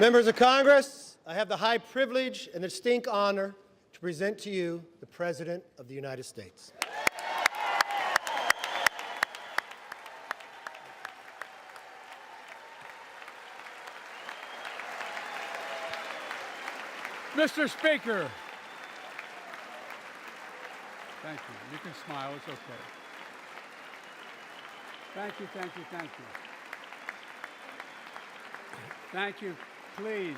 Members of Congress, I have the high privilege and the distinct honor to present to you the President of the United States. Mr. Speaker. Thank you. You can smile. It's okay. Thank you, thank you, thank you. Thank you. Please.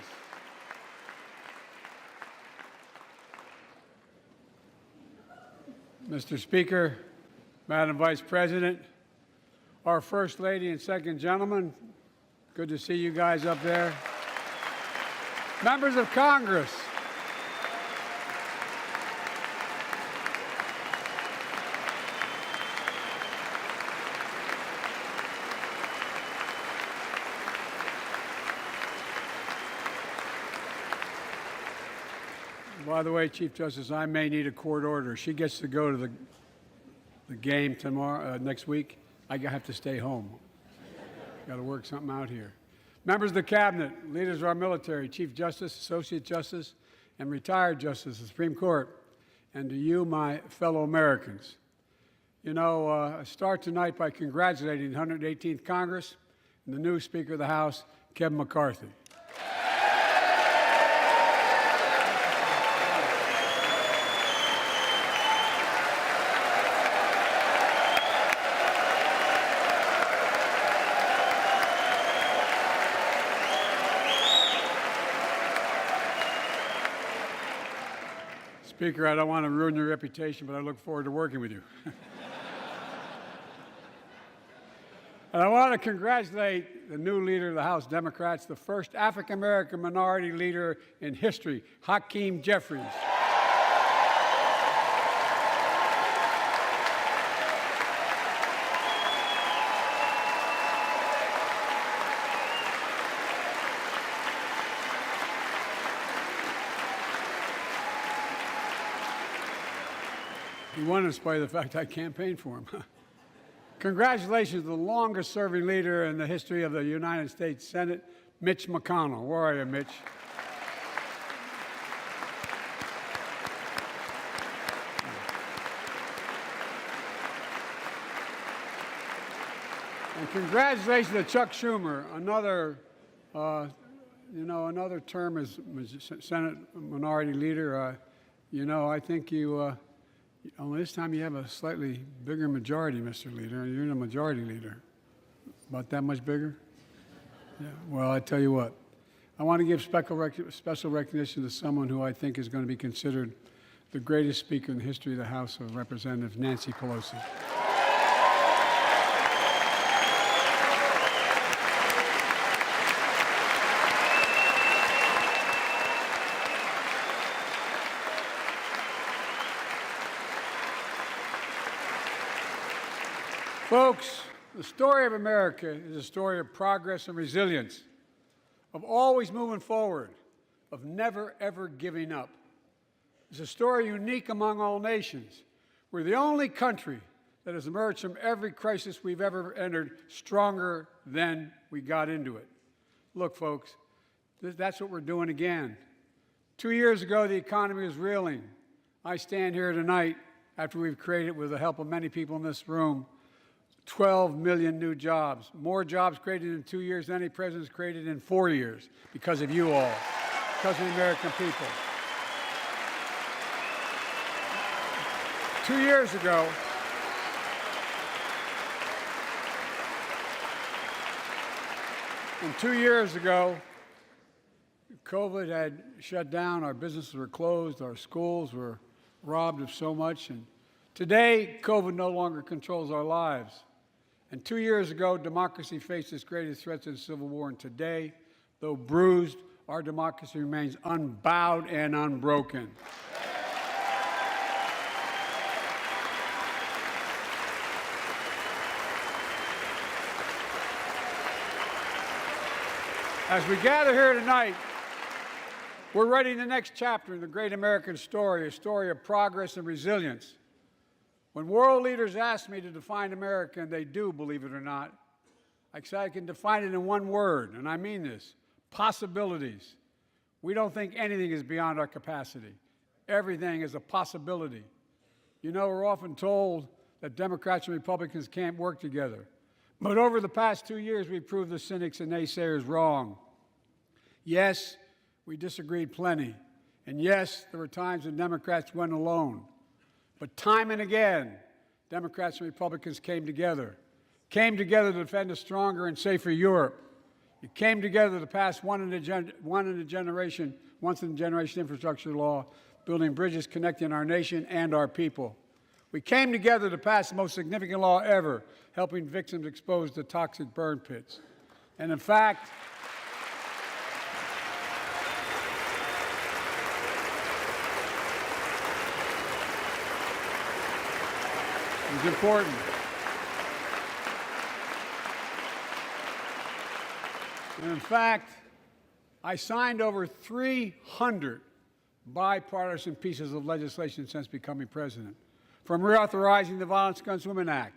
Mr. Speaker, Madam Vice President, our First Lady and Second Gentleman, good to see you guys up there. Members of Congress, by the way, Chief Justice, I may need a court order. She gets to go to the game tomorrow, next week. I have to stay home. Got to work something out here. Members of the Cabinet, leaders of our military, Chief Justice, Associate Justice, and retired Justice of the Supreme Court, and to you, my fellow Americans. You know, I start tonight by congratulating the 118th Congress and the new Speaker of the House, Kevin McCarthy. Speaker, I don't want to ruin your reputation, but I look forward to working with you. And I want to congratulate the new leader of the House Democrats, the first African-American minority leader in history, Hakeem Jeffries. He won in spite of the fact I campaigned for him. Congratulations to the longest-serving leader in the history of the United States Senate, Mitch McConnell. Where are you, Mitch? And congratulations to Chuck Schumer, another, another term as Senate Minority Leader. I think you. Only this time you have a slightly bigger majority, Mr. Leader. You're the majority leader. About that much bigger? Yeah. Well, I tell you what. I want to give special recognition to someone who I think is going to be considered the greatest speaker in the history of the House of Representatives, Nancy Pelosi. Folks, the story of America is a story of progress and resilience, of always moving forward, of never, ever giving up. It's a story unique among all nations. We're the only country that has emerged from every crisis we've ever entered stronger than we got into it. Look, folks, that's what we're doing again. 2 years ago, the economy was reeling. I stand here tonight after we've created, with the help of many people in this room, 12 million new jobs, more jobs created in 2 years than any president's created in 4 years, because of you all, because of the American people. 2 years ago, COVID had shut down, our businesses were closed, our schools were robbed of so much, and today, COVID no longer controls our lives. And 2 years ago, democracy faced its greatest threat since the Civil War, and today, though bruised, our democracy remains unbowed and unbroken. As we gather here tonight, we're writing the next chapter in the great American story, a story of progress and resilience. When world leaders ask me to define America, and they do, believe it or not, I say I can define it in one word, and I mean this: possibilities. We don't think anything is beyond our capacity. Everything is a possibility. You know, we're often told that Democrats and Republicans can't work together. But over the past 2 years, we've proved the cynics and naysayers wrong. Yes, we disagreed plenty. And yes, there were times when Democrats went alone. But time and again, Democrats and Republicans came together to defend a stronger and safer Europe. It came together to pass once-in-a-generation infrastructure law, building bridges connecting our nation and our people. We came together to pass the most significant law ever, helping victims exposed to toxic burn pits. And in fact, it was important. And in fact, I signed over 300 bipartisan pieces of legislation since becoming president, from reauthorizing the Violence Against Women Act,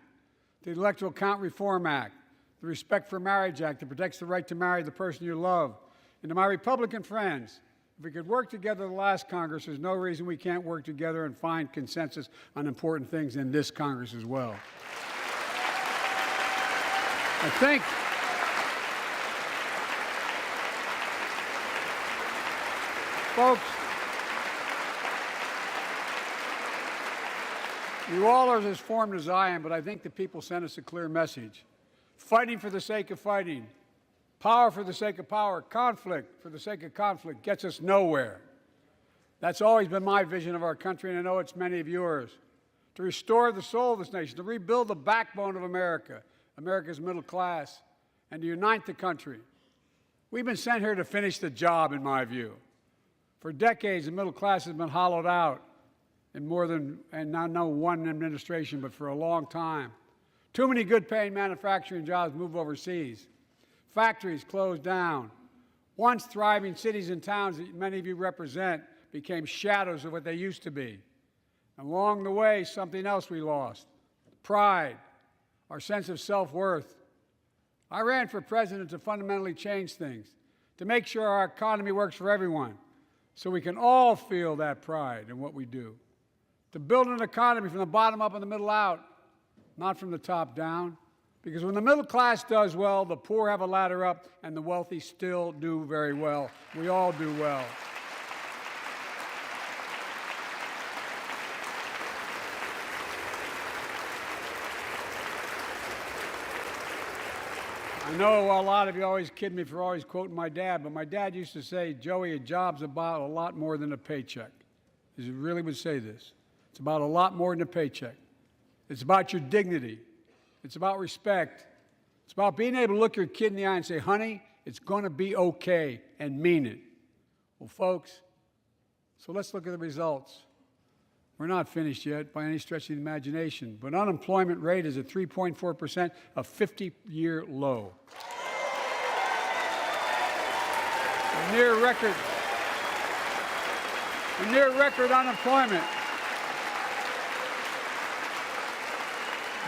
the Electoral Count Reform Act, the Respect for Marriage Act that protects the right to marry the person you love. And to my Republican friends, if we could work together the last Congress, there's no reason we can't work together and find consensus on important things in this Congress as well. I think folks, you all are as informed as I am, but I think the people sent us a clear message. Fighting for the sake of fighting, power for the sake of power, conflict for the sake of conflict gets us nowhere. That's always been my vision of our country, and I know it's many of yours. To restore the soul of this nation, to rebuild the backbone of America, America's middle class, and to unite the country. We've been sent here to finish the job, in my view. For decades, the middle class has been hollowed out in more than, and not no one administration, but for a long time. Too many good-paying manufacturing jobs move overseas. Factories closed down. Once thriving cities and towns that many of you represent became shadows of what they used to be. And along the way, something else we lost: pride, our sense of self-worth. I ran for president to fundamentally change things, to make sure our economy works for everyone, so we can all feel that pride in what we do. To build an economy from the bottom up and the middle out, not from the top down. Because when the middle class does well, the poor have a ladder up, and the wealthy still do very well. We all do well. I know a lot of you always kid me for always quoting my dad, but my dad used to say, Joey, a job's about a lot more than a paycheck. He really would say this. It's about a lot more than a paycheck. It's about your dignity. It's about respect. It's about being able to look your kid in the eye and say, honey, it's going to be okay, and mean it. Well, folks, so let's look at the results. We're not finished yet by any stretch of the imagination, but unemployment rate is at 3.4%, a 50-year low. A near record unemployment.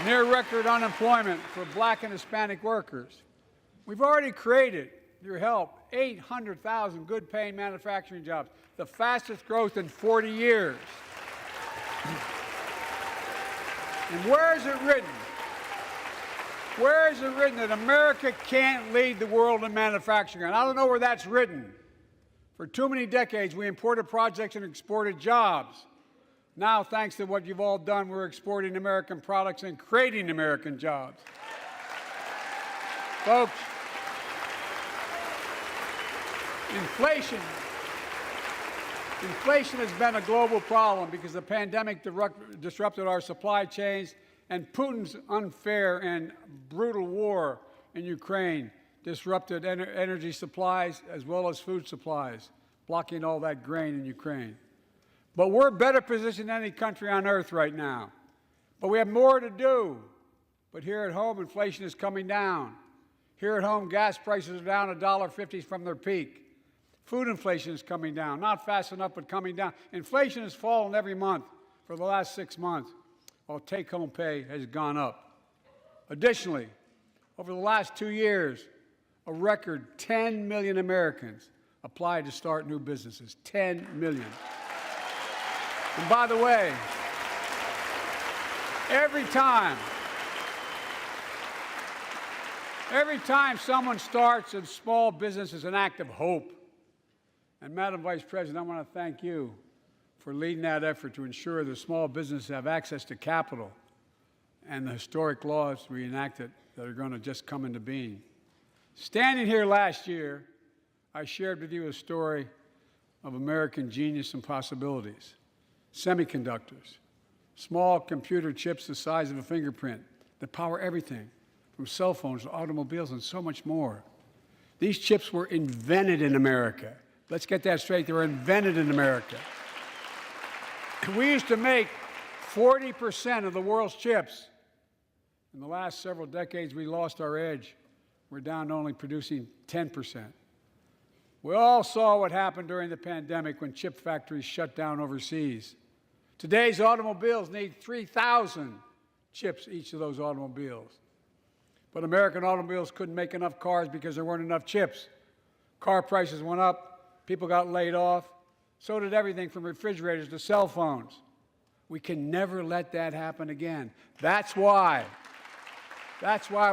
Near record unemployment for Black and Hispanic workers. We've already created, with your help, 800,000 good-paying manufacturing jobs, the fastest growth in 40 years. And where is it written? Where is it written that America can't lead the world in manufacturing? And I don't know where that's written. For too many decades, we imported projects and exported jobs. Now, thanks to what you've all done, we're exporting American products and creating American jobs. Folks, Inflation has been a global problem because the pandemic disrupted our supply chains, and Putin's unfair and brutal war in Ukraine disrupted energy supplies as well as food supplies, blocking all that grain in Ukraine. But we're better positioned than any country on earth right now. But we have more to do. But here at home, inflation is coming down. Here at home, gas prices are down $1.50 from their peak. Food inflation is coming down, not fast enough, but coming down. Inflation has fallen every month for the last 6 months, while take-home pay has gone up. Additionally, over the last 2 years, a record 10 million Americans applied to start new businesses. 10 million. And by the way, every time someone starts a small business is an act of hope. And Madam Vice President, I want to thank you for leading that effort to ensure that small businesses have access to capital and the historic laws we enacted that are going to just come into being. Standing here last year, I shared with you a story of American genius and possibilities. Semiconductors, small computer chips the size of a fingerprint that power everything, from cell phones to automobiles and so much more. These chips were invented in America. Let's get that straight. They were invented in America. We used to make 40% of the world's chips. In the last several decades, we lost our edge. We're down to only producing 10%. We all saw what happened during the pandemic when chip factories shut down overseas. Today's automobiles need 3,000 chips, each of those automobiles. But American automobiles couldn't make enough cars because there weren't enough chips. Car prices went up, people got laid off, so did everything from refrigerators to cell phones. We can never let that happen again. That's why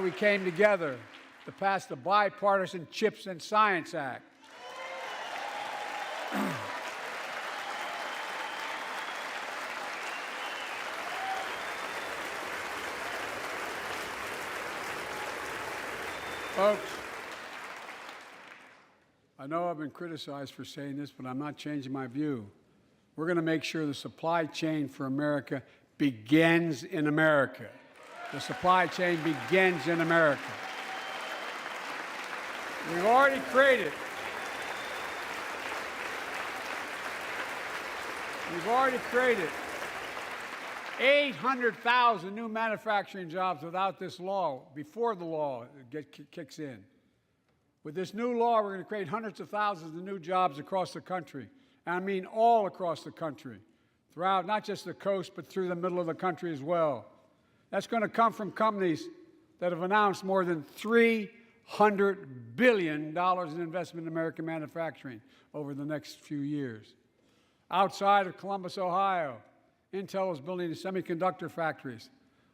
we came together to pass the Bipartisan Chips and Science Act. Folks, I know I've been criticized for saying this, but I'm not changing my view. We're going to make sure the supply chain for America begins in America. The supply chain begins in America. We've already created 800,000 new manufacturing jobs without this law, before the law kicks in. With this new law, we're going to create hundreds of thousands of new jobs across the country. And I mean all across the country, throughout not just the coast, but through the middle of the country as well. That's going to come from companies that have announced more than $300 billion in investment in American manufacturing over the next few years. Outside of Columbus, Ohio, Intel is building semiconductor factories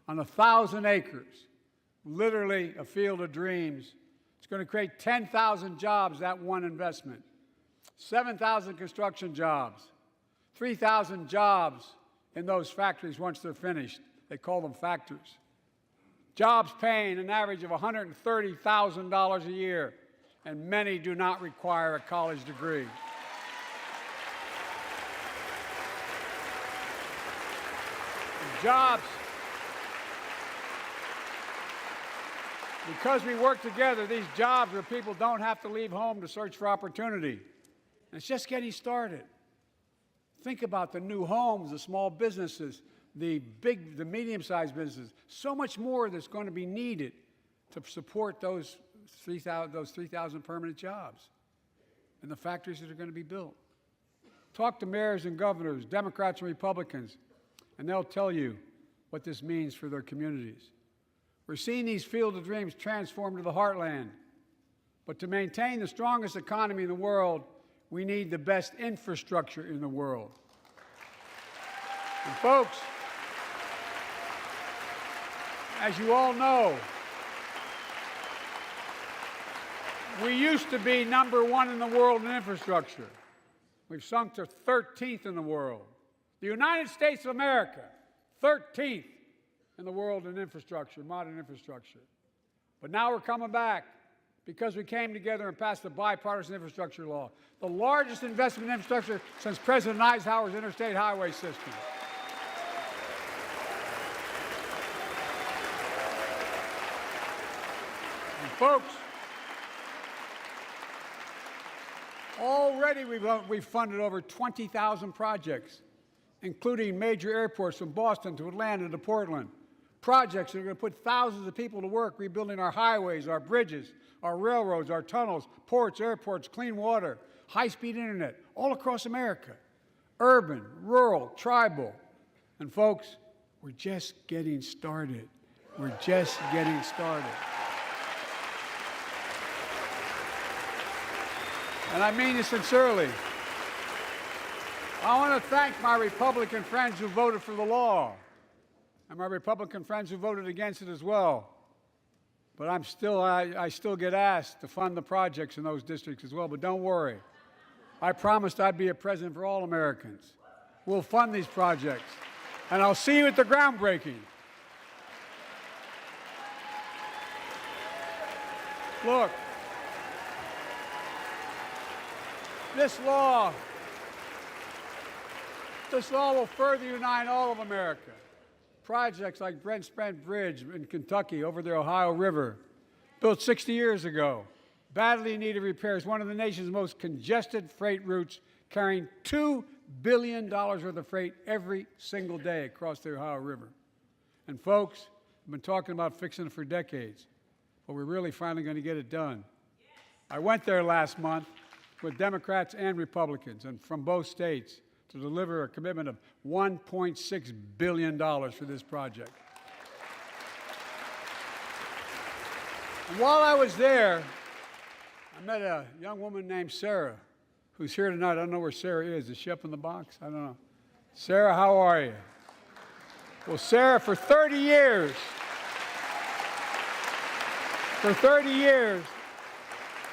on 1,000 acres, literally a field of dreams. It's going to create 10,000 jobs, that one investment, 7,000 construction jobs, 3,000 jobs in those factories once they're finished. They call them factories. Jobs paying an average of $130,000 a year, and many do not require a college degree. Jobs. Because we work together, these jobs where people don't have to leave home to search for opportunity. And it's just getting started. Think about the new homes, the small businesses, the medium-sized businesses. So much more that's going to be needed to support those 3,000 permanent jobs and the factories that are going to be built. Talk to mayors and governors, Democrats and Republicans, and they'll tell you what this means for their communities. We're seeing these field of dreams transform to the heartland. But to maintain the strongest economy in the world, we need the best infrastructure in the world. And folks, as you all know, we used to be #1 in the world in infrastructure. We've sunk to 13th in the world. The United States of America, 13th in the world in infrastructure, modern infrastructure. But now we're coming back because we came together and passed the bipartisan infrastructure law, the largest investment in infrastructure since President Eisenhower's interstate highway system. And folks, already we've funded over 20,000 projects, including major airports from Boston to Atlanta to Portland. Projects that are going to put thousands of people to work rebuilding our highways, our bridges, our railroads, our tunnels, ports, airports, clean water, high-speed internet, all across America. Urban, rural, tribal. And folks, we're just getting started. We're just getting started. and I mean this sincerely. I want to thank my Republican friends who voted for the law, and my Republican friends who voted against it as well. But I still get asked to fund the projects in those districts as well. But don't worry. I promised I'd be a president for all Americans. We'll fund these projects. And I'll see you at the groundbreaking. Look, this law will further unite all of America. Projects like Brent Spence Bridge in Kentucky over the Ohio River, built 60 years ago, badly needed repairs, one of the nation's most congested freight routes, carrying $2 billion worth of freight every single day across the Ohio River. And folks, we've been talking about fixing it for decades, but we're really finally going to get it done. I went there last month with Democrats and Republicans, and from both states, to deliver a commitment of $1.6 billion for this project. And while I was there, I met a young woman named Sarah, who's here tonight. I don't know where Sarah is. Is she up in the box? I don't know. Sarah, how are you? Well, Sarah, for 30 years,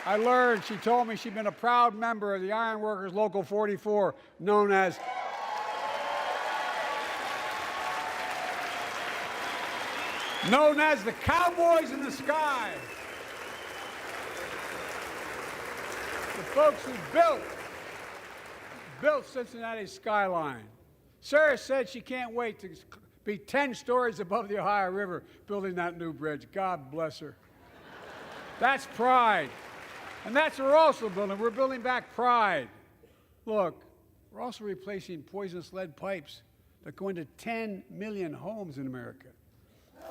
I learned, she told me she'd been a proud member of the Iron Workers Local 44, known as the Cowboys in the Sky. The folks who built Cincinnati's skyline. Sarah said she can't wait to be 10 stories above the Ohio River building that new bridge. God bless her. That's pride. And that's what we're also building. We're building back pride. Look, we're also replacing poisonous lead pipes that go into 10 million homes in America,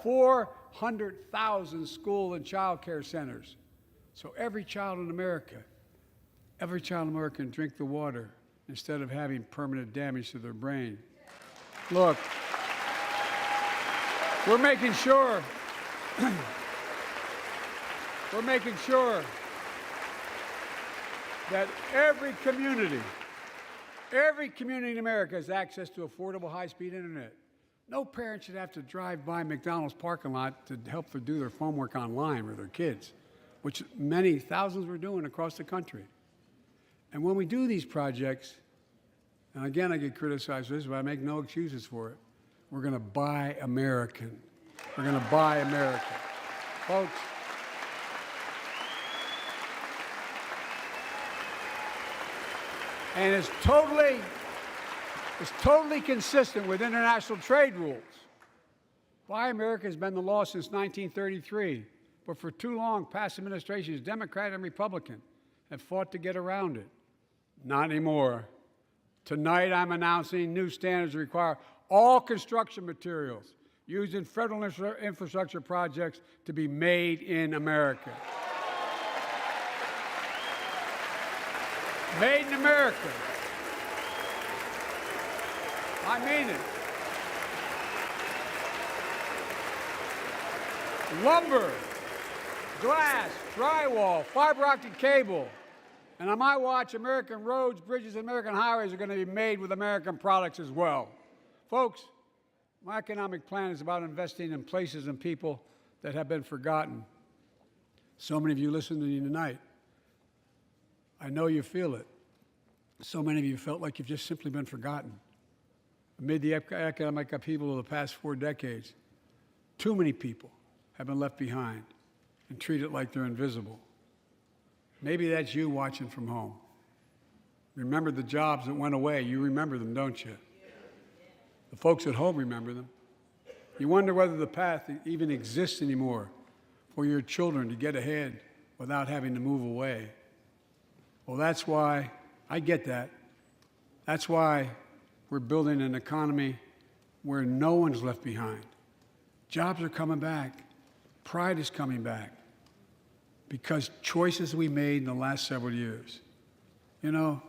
400,000 school and child care centers. So every child in America can drink the water instead of having permanent damage to their brain. Look, we're making sure that every community in America has access to affordable high-speed internet. No parent should have to drive by McDonald's parking lot to help them do their homework online with their kids, which many thousands were doing across the country. And when we do these projects, and again I get criticized for this, but I make no excuses for it, we're going to buy American. We're going to buy American. Folks, and it's totally consistent with international trade rules. Buy America has been the law since 1933, but for too long, past administrations, Democrat and Republican, have fought to get around it. Not anymore. Tonight, I'm announcing new standards that require all construction materials used in federal infrastructure projects to be made in America. Made in America. I mean it. Lumber, glass, drywall, fiber optic cable. And on my watch, American roads, bridges, and American highways are going to be made with American products as well. Folks, my economic plan is about investing in places and people that have been forgotten. So many of you listening to me tonight, I know you feel it. So many of you felt like you've just simply been forgotten. Amid the economic upheaval of the past 4 decades, too many people have been left behind and treated like they're invisible. Maybe that's you watching from home. Remember the jobs that went away. You remember them, don't you? The folks at home remember them. You wonder whether the path even exists anymore for your children to get ahead without having to move away. Well, that's why I get that. That's why we're building an economy where no one's left behind. Jobs are coming back. Pride is coming back because choices we made in the last several years. You know,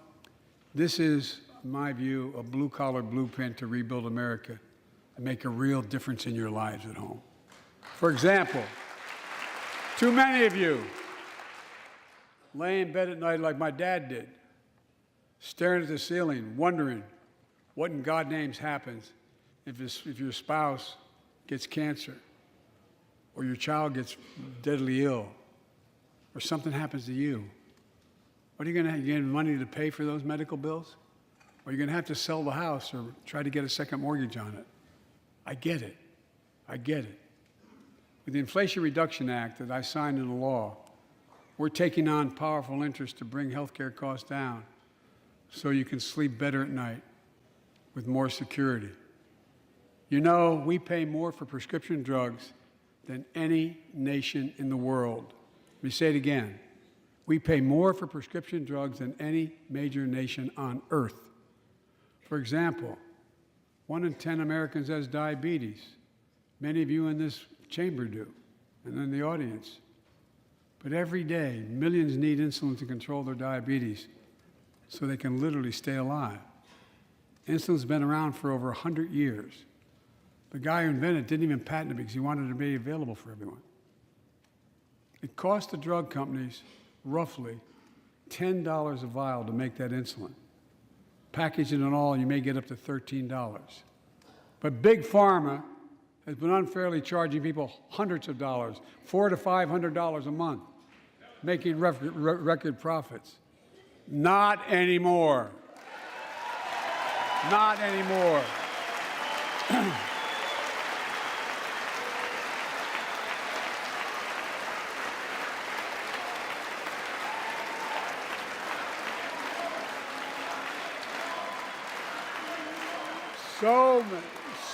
this is, in my view, a blue-collar blueprint to rebuild America and make a real difference in your lives at home. For example, too many of you lay in bed at night like my dad did, staring at the ceiling, wondering what in God's name happens if your spouse gets cancer, or your child gets deadly ill, or something happens to you. What are you going to have? You get money to pay for those medical bills? Or are you going to have to sell the house or try to get a second mortgage on it? I get it. I get it. With the Inflation Reduction Act that I signed into law, we're taking on powerful interests to bring health care costs down so you can sleep better at night with more security. You know, we pay more for prescription drugs than any nation in the world. Let me say it again. We pay more for prescription drugs than any major nation on earth. For example, 1 in 10 Americans has diabetes. Many of you in this chamber do, and in the audience. But every day, millions need insulin to control their diabetes so they can literally stay alive. Insulin's been around for over 100 years. The guy who invented it didn't even patent it because he wanted it to be available for everyone. It cost the drug companies roughly $10 a vial to make that insulin. Packaging and all, you may get up to $13. But Big Pharma has been unfairly charging people hundreds of dollars, $400 to $500 a month, making record profits. Not anymore. Not anymore.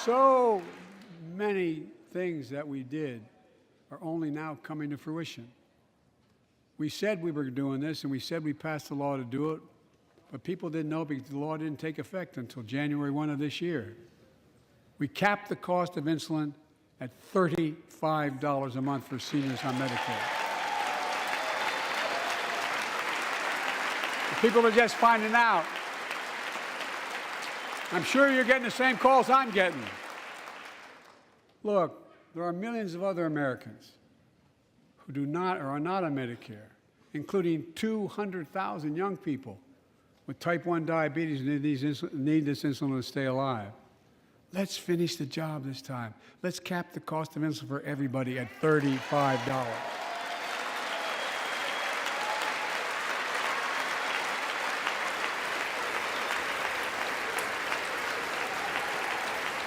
So many things that we did are only now coming to fruition. We said we were doing this, and we said we passed a law to do it, but people didn't know because the law didn't take effect until January 1 of this year. We capped the cost of insulin at $35 a month for seniors on Medicare. The people are just finding out. I'm sure you're getting the same calls I'm getting. Look, there are millions of other Americans who do not or are not on Medicare, including 200,000 young people with type 1 diabetes who need this insulin to stay alive. Let's finish the job this time. Let's cap the cost of insulin for everybody at $35.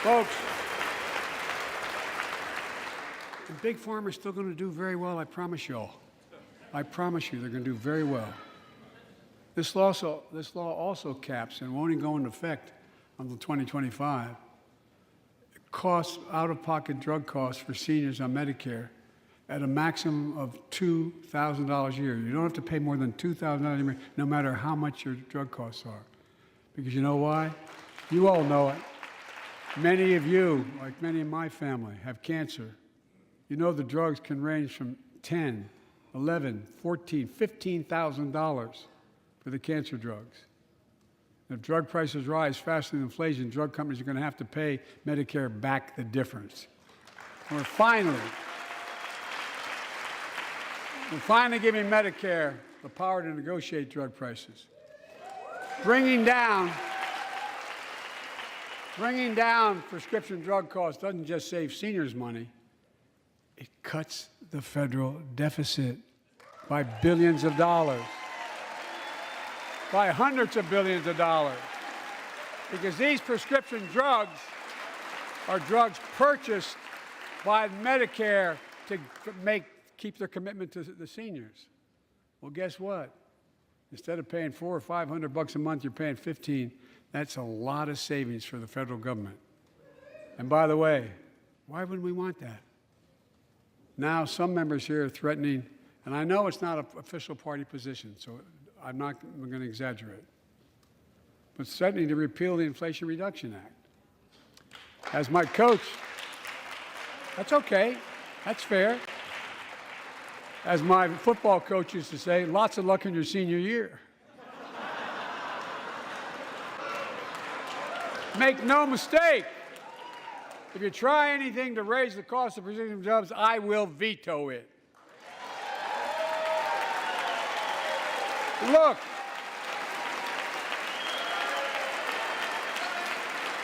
Folks, and Big Pharma is still going to do very well, I promise you all. I promise you they're going to do very well. This law also caps and won't even go into effect until 2025. It costs out-of-pocket drug costs for seniors on Medicare at a maximum of $2,000 a year. You don't have to pay more than $2,000 a year, no matter how much your drug costs are. Because you know why? You all know it. Many of you, like many in my family, have cancer. You know the drugs can range from $10,000, $11,000, $14,000, $15,000 for the cancer drugs. And if drug prices rise faster than inflation, drug companies are going to have to pay Medicare back the difference. And we're finally giving Medicare the power to negotiate drug prices. Bringing down prescription drug costs doesn't just save seniors money, it cuts the federal deficit by billions of dollars, by hundreds of billions of dollars. Because these prescription drugs are drugs purchased by Medicare to keep their commitment to the seniors. Well, guess what? Instead of paying $400 or $500 a month, you're paying $15. That's a lot of savings for the federal government. And by the way, why wouldn't we want that? Now, some members here are threatening, and I know it's not an official party position, so I'm not going to exaggerate, but threatening to repeal the Inflation Reduction Act. As my coach, that's okay, that's fair. As my football coach used to say, lots of luck in your senior year. Make no mistake, if you try anything to raise the cost of prescription drugs, I will veto it. Look,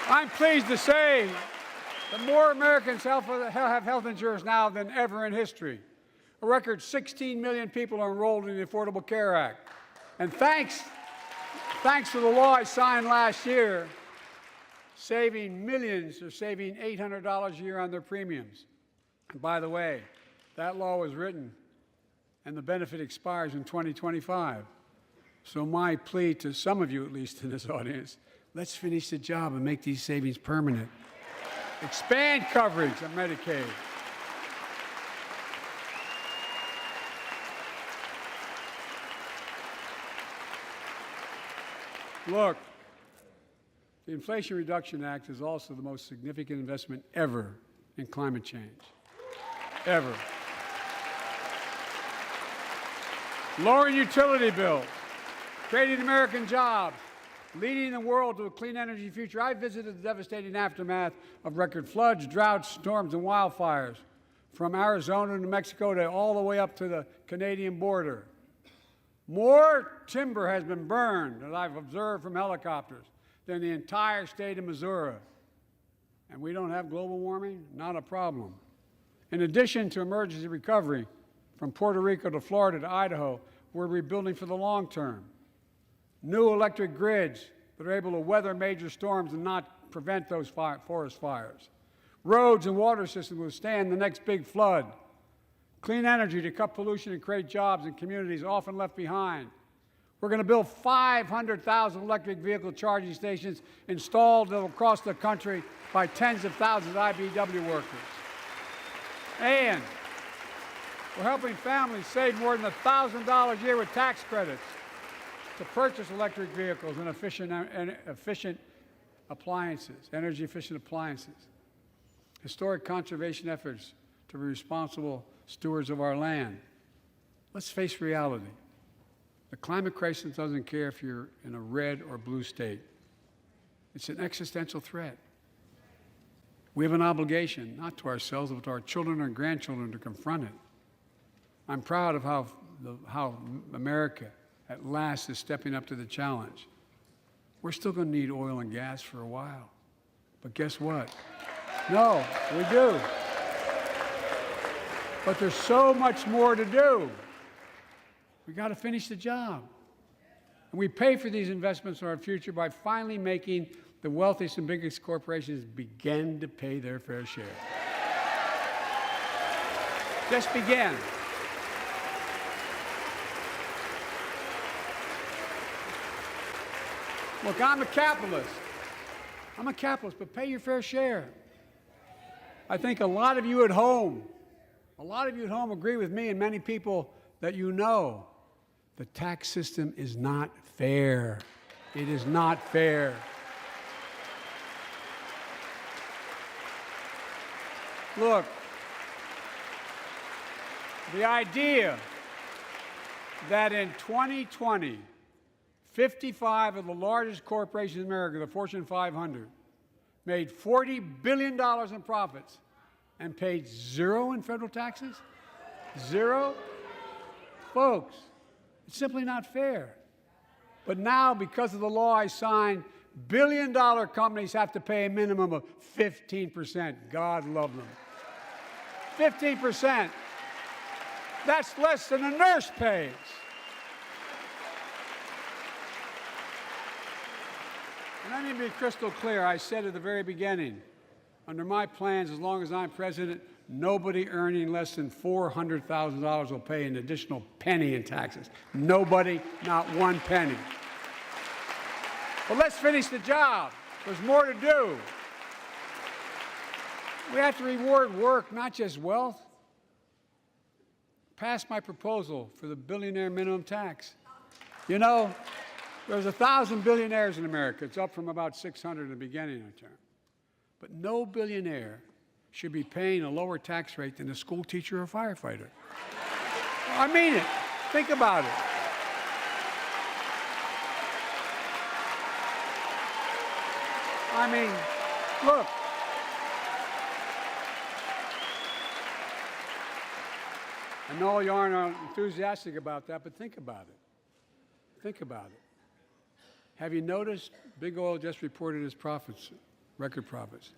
I'm pleased to say that more Americans have health insurance now than ever in history. A record 16 million people are enrolled in the Affordable Care Act. And thanks to the law I signed last year, millions are saving $800 a year on their premiums. And by the way, that law was written and the benefit expires in 2025. So my plea to some of you, at least in this audience, let's finish the job and make these savings permanent. Expand coverage of Medicaid. Look, the Inflation Reduction Act is also the most significant investment ever in climate change. Ever. Lowering utility bills, creating American jobs, leading the world to a clean energy future. I visited the devastating aftermath of record floods, droughts, storms, and wildfires from Arizona to New Mexico to all the way up to the Canadian border. More timber has been burned, as I've observed from helicopters, than the entire state of Missouri. And we don't have global warming? Not a problem. In addition to emergency recovery, from Puerto Rico to Florida to Idaho, we're rebuilding for the long term. New electric grids that are able to weather major storms and not prevent those forest fires. Roads and water systems withstand the next big flood. Clean energy to cut pollution and create jobs in communities often left behind. We're going to build 500,000 electric vehicle charging stations installed across the country by tens of thousands of IBEW workers. And we're helping families save more than $1,000 a year with tax credits to purchase electric vehicles and efficient appliances, energy-efficient appliances. Historic conservation efforts to be responsible stewards of our land. Let's face reality. The climate crisis doesn't care if you're in a red or blue state. It's an existential threat. We have an obligation, not to ourselves, but to our children and grandchildren, to confront it. I'm proud of how America, at last, is stepping up to the challenge. We're still going to need oil and gas for a while. But guess what? No, we do. But there's so much more to do. We got to finish the job. And we pay for these investments in our future by finally making the wealthiest and biggest corporations begin to pay their fair share. Just begin. Look, I'm a capitalist. But pay your fair share. I think a lot of you at home agree with me and many people that you know. The tax system is not fair. It is not fair. Look, the idea that in 2020, 55 of the largest corporations in America, the Fortune 500, made $40 billion in profits and paid zero in federal taxes? Zero? Folks, it's simply not fair. But now, because of the law I signed, billion-dollar companies have to pay a minimum of 15%. God love them. 15%. That's less than a nurse pays. And let me be crystal clear. I said at the very beginning, under my plans, as long as I'm president, nobody earning less than $400,000 will pay an additional penny in taxes. Nobody, not one penny. But let's finish the job. There's more to do. We have to reward work, not just wealth. Pass my proposal for the billionaire minimum tax. You know, there's 1,000 billionaires in America. It's up from about 600 in the beginning of the term. But no billionaire should be paying a lower tax rate than a school teacher or firefighter. I mean it. Think about it. I mean, look. I know you aren't enthusiastic about that, but think about it. Think about it. Have you noticed Big Oil just reported its profits, record profits?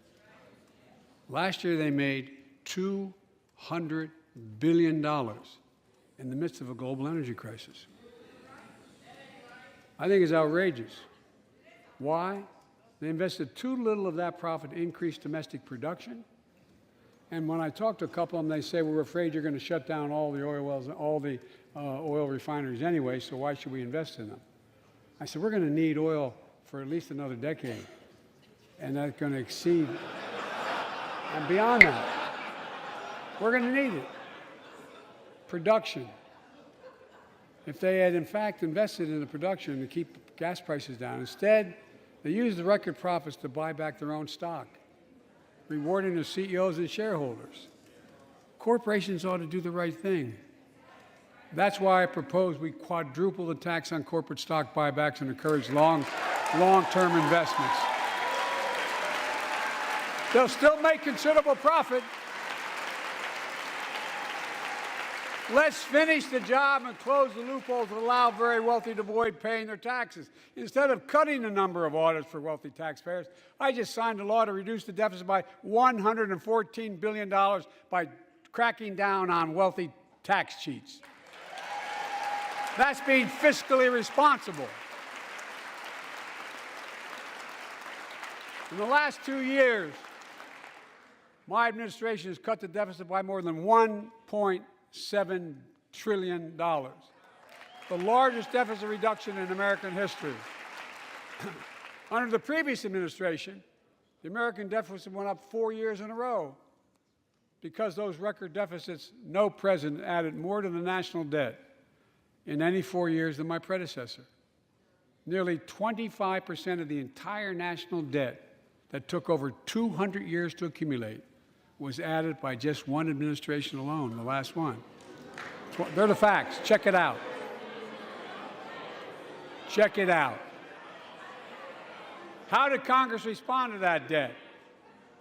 Last year they made $200 billion in the midst of a global energy crisis. I think it's outrageous. Why? They invested too little of that profit in increased domestic production. And when I talk to a couple of them, they say, we're afraid you're going to shut down all the oil wells, all the oil refineries anyway, so why should we invest in them? I said, we're going to need oil for at least another decade. And that's going to exceed, and beyond that, we're going to need it. Production. If they had, in fact, invested in the production to keep gas prices down, instead, they used the record profits to buy back their own stock, rewarding their CEOs and shareholders. Corporations ought to do the right thing. That's why I propose we quadruple the tax on corporate stock buybacks and encourage long-term investments. They'll still make considerable profit. Let's finish the job and close the loopholes that allow very wealthy to avoid paying their taxes. Instead of cutting the number of audits for wealthy taxpayers, I just signed a law to reduce the deficit by $114 billion by cracking down on wealthy tax cheats. That's being fiscally responsible. In the last 2 years, my administration has cut the deficit by more than $1.7 trillion, the largest deficit reduction in American history. Under the previous administration, the American deficit went up 4 years in a row. Because those record deficits, no president added more to the national debt in any 4 years than my predecessor. Nearly 25% of the entire national debt that took over 200 years to accumulate was added by just one administration alone, the last one. They're the facts. Check it out. Check it out. How did Congress respond to that debt?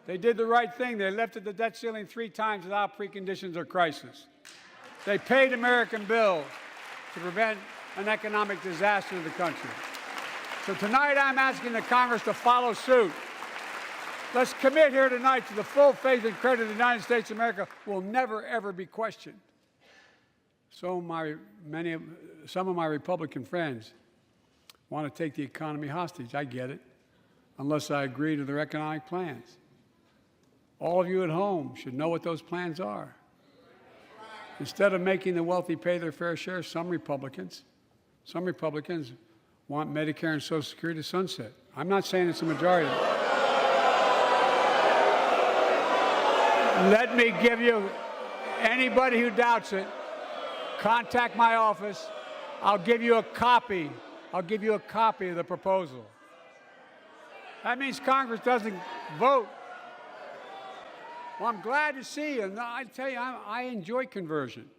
They did the right thing. They lifted the debt ceiling 3 times without preconditions or crisis. They paid American bills to prevent an economic disaster in the country. So tonight I'm asking the Congress to follow suit. Let's commit here tonight to the full faith and credit of the United States of America will never, ever be questioned. Some of my Republican friends want to take the economy hostage. I get it, unless I agree to their economic plans. All of you at home should know what those plans are. Instead of making the wealthy pay their fair share, some Republicans want Medicare and Social Security to sunset. I'm not saying it's a majority. Let me give you, anybody who doubts it, contact my office. I'll give you a copy. I'll give you a copy of the proposal. That means Congress doesn't vote. Well, I'm glad to see you. And I tell you, I enjoy conversion.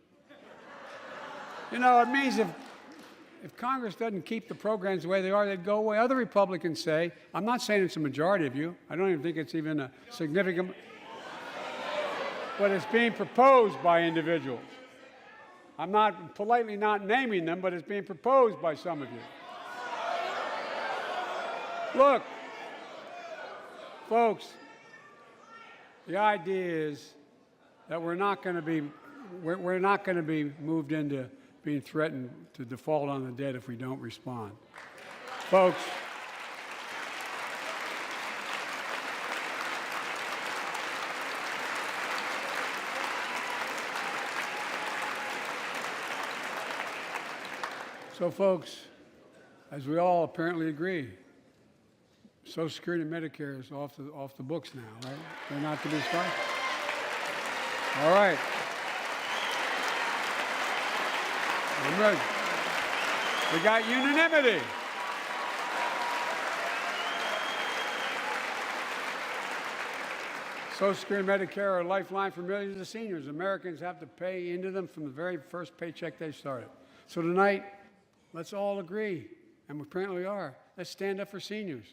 You know, it means if Congress doesn't keep the programs the way they are, they'd go away. Other Republicans say, I'm not saying it's a majority of you. I don't even think it's even a significant, but it's being proposed by individuals. I'm not politely not naming them, but it's being proposed by some of you. Look, folks, the idea is that we're not going to be moved into being threatened to default on the debt if we don't respond. Folks, as we all apparently agree, Social Security and Medicare is off the books now, right? They're not to be started. All right. I'm ready. We got unanimity. Social Security and Medicare are a lifeline for millions of seniors. Americans have to pay into them from the very first paycheck they started. So tonight, let's all agree, and we apparently are, let's stand up for seniors.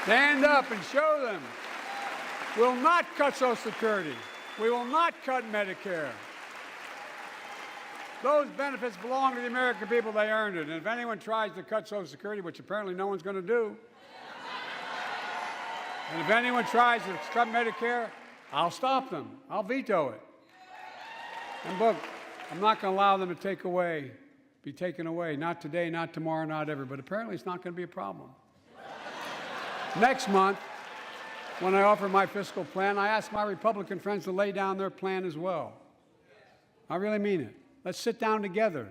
Stand up and show them. We'll not cut Social Security. We will not cut Medicare. Those benefits belong to the American people. They earned it. And if anyone tries to cut Social Security, which apparently no one's going to do, and if anyone tries to cut Medicare, I'll stop them. I'll veto it. And look, I'm not going to allow them to be taken away. Not today, not tomorrow, not ever. But apparently it's not going to be a problem. Next month, when I offer my fiscal plan, I ask my Republican friends to lay down their plan as well. I really mean it. Let's sit down together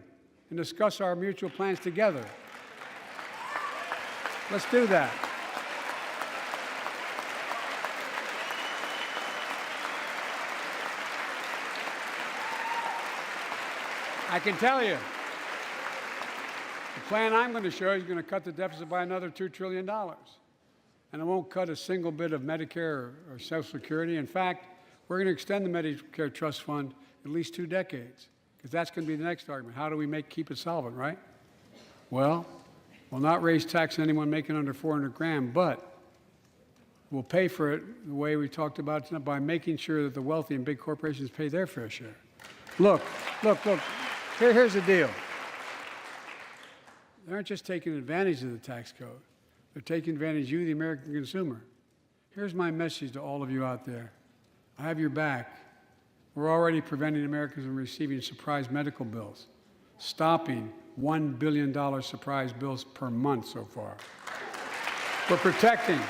and discuss our mutual plans together. Let's do that. I can tell you, the plan I'm going to show you is going to cut the deficit by another $2 trillion. And it won't cut a single bit of Medicare or Social Security. In fact, we're going to extend the Medicare Trust Fund at least 2 decades, because that's going to be the next argument. How do we keep it solvent, right? Well, we'll not raise tax on anyone making under 400 grand, but we'll pay for it the way we talked about tonight, by making sure that the wealthy and big corporations pay their fair share. Look. Here's the deal. They aren't just taking advantage of the tax code. They're taking advantage of you, the American consumer. Here's my message to all of you out there. I have your back. We're already preventing Americans from receiving surprise medical bills, stopping $1 billion surprise bills per month so far. We're protecting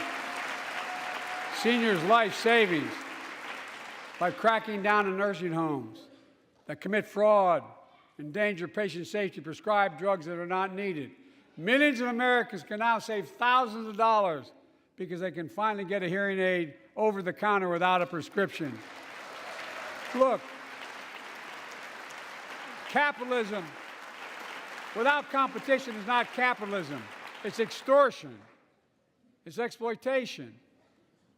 seniors' life savings by cracking down on nursing homes that commit fraud, endanger patient safety, prescribe drugs that are not needed. Millions of Americans can now save thousands of dollars because they can finally get a hearing aid over the counter without a prescription. Look, capitalism without competition is not capitalism. It's extortion. It's exploitation.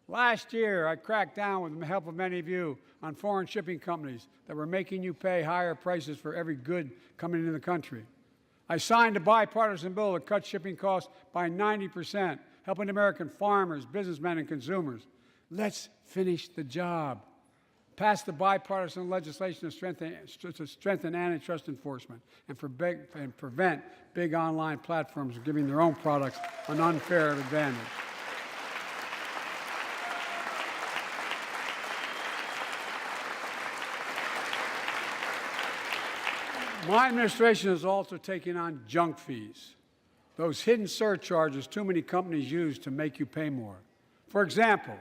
Last year, I cracked down with the help of many of you on foreign shipping companies that were making you pay higher prices for every good coming into the country. I signed a bipartisan bill that cut shipping costs by 90%, helping American farmers, businessmen, and consumers. Let's finish the job. Pass the bipartisan legislation to strengthen antitrust enforcement and prevent big online platforms from giving their own products an unfair advantage. My administration is also taking on junk fees, those hidden surcharges too many companies use to make you pay more. For example,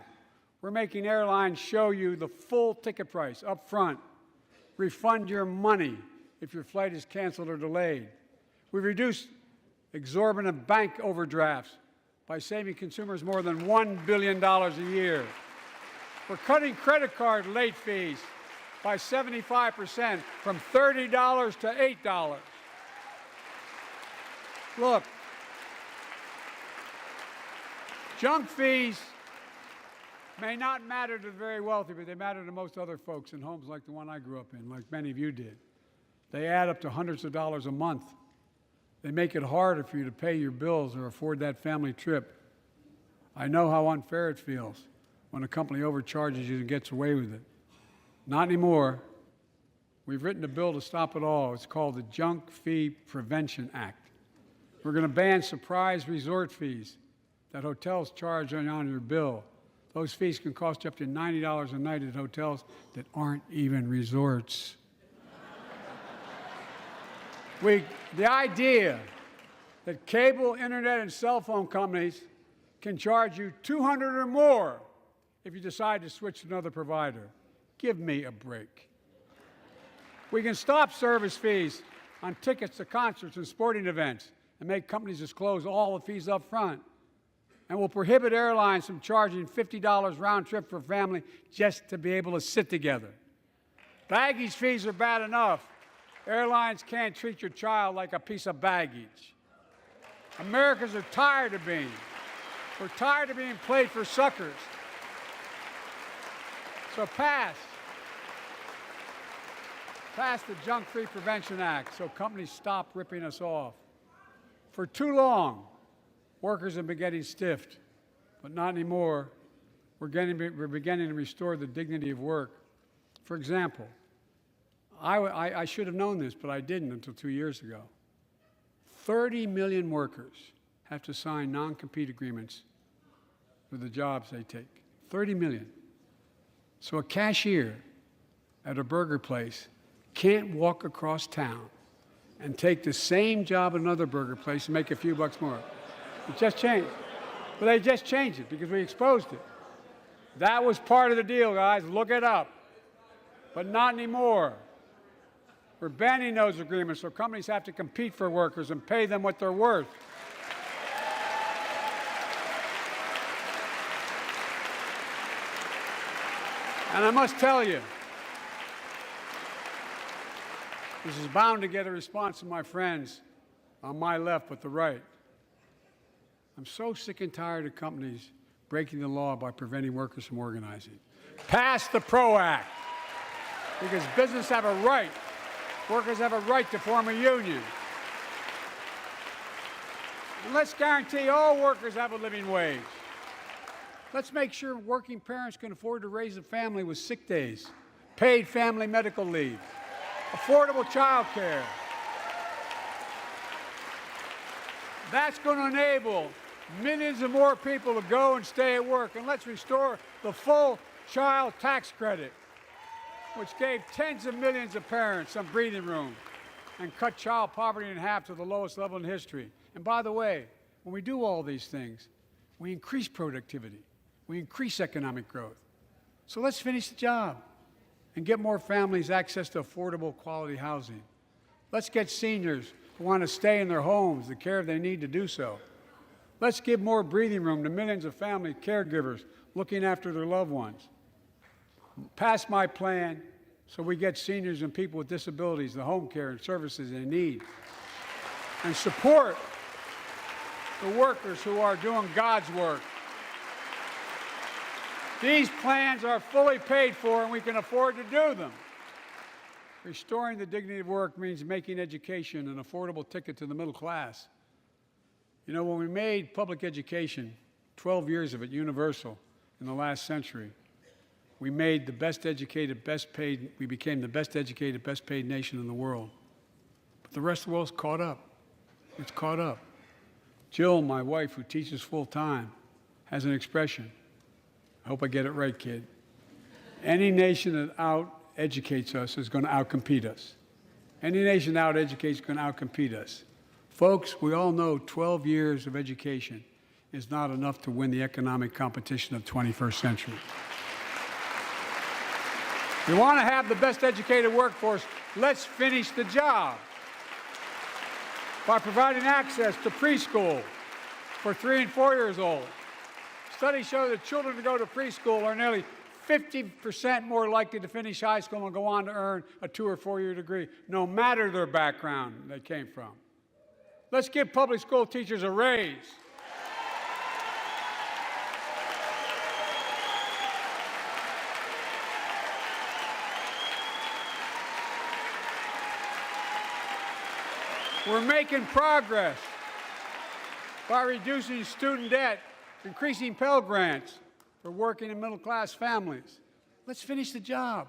we're making airlines show you the full ticket price up front, refund your money if your flight is canceled or delayed. We've reduced exorbitant bank overdrafts by saving consumers more than $1 billion a year. We're cutting credit card late fees by 75%, from $30 to $8. Look, junk fees may not matter to the very wealthy, but they matter to most other folks in homes like the one I grew up in, like many of you did. They add up to hundreds of dollars a month. They make it harder for you to pay your bills or afford that family trip. I know how unfair it feels when a company overcharges you and gets away with it. Not anymore. We've written a bill to stop it all. It's called the Junk Fee Prevention Act. We're going to ban surprise resort fees that hotels charge on your bill. Those fees can cost you up to $90 a night at hotels that aren't even resorts. The idea that cable, internet, and cell phone companies can charge you $200 or more if you decide to switch to another provider. Give me a break. We can stop service fees on tickets to concerts and sporting events and make companies disclose all the fees up front. And we'll prohibit airlines from charging $50 round trip for a family just to be able to sit together. Baggage fees are bad enough. Airlines can't treat your child like a piece of baggage. Americans are tired of being. We're tired of being played for suckers. So pass the Junk Fee Prevention Act so companies stop ripping us off. For too long, workers have been getting stiffed, but not anymore. We're beginning to restore the dignity of work. For example, I should have known this, but I didn't until 2 years ago. 30 million workers have to sign non-compete agreements for the jobs they take. 30 million. So a cashier at a burger place can't walk across town and take the same job at another burger place and make a few bucks more. It just changed. But they just changed it because we exposed it. That was part of the deal, guys. Look it up. But not anymore. We're banning those agreements so companies have to compete for workers and pay them what they're worth. And I must tell you, this is bound to get a response from my friends on my left but the right. I'm so sick and tired of companies breaking the law by preventing workers from organizing. Pass the PRO Act, because businesses have a right, workers have a right to form a union. And let's guarantee all workers have a living wage. Let's make sure working parents can afford to raise a family with sick days, paid family medical leave, affordable child care. That's going to enable millions of more people to go and stay at work. And let's restore the full child tax credit, which gave tens of millions of parents some breathing room and cut child poverty in half to the lowest level in history. And by the way, when we do all these things, we increase productivity. We increase economic growth. So let's finish the job and get more families access to affordable, quality housing. Let's get seniors who want to stay in their homes the care they need to do so. Let's give more breathing room to millions of family caregivers looking after their loved ones. Pass my plan so we get seniors and people with disabilities the home care and services they need. And support the workers who are doing God's work. These plans are fully paid for, and we can afford to do them. Restoring the dignity of work means making education an affordable ticket to the middle class. You know, when we made public education, 12 years of it, universal in the last century, we made the best educated, best paid, we became the best educated, best paid nation in the world. But the rest of the world's caught up. It's caught up. Jill, my wife, who teaches full time, has an expression. I hope I get it right, kid. Any nation that out-educates us is going to out-compete us. Any nation that out-educates is going to out-compete us. Folks, we all know 12 years of education is not enough to win the economic competition of the 21st century. We want to have the best educated workforce. Let's finish the job by providing access to preschool for 3 and 4 years old. Studies show that children who go to preschool are nearly 50% more likely to finish high school and go on to earn a 2 or 4 year degree, no matter their background they came from. Let's give public school teachers a raise. We're making progress by reducing student debt, increasing Pell Grants for working and middle-class families. Let's finish the job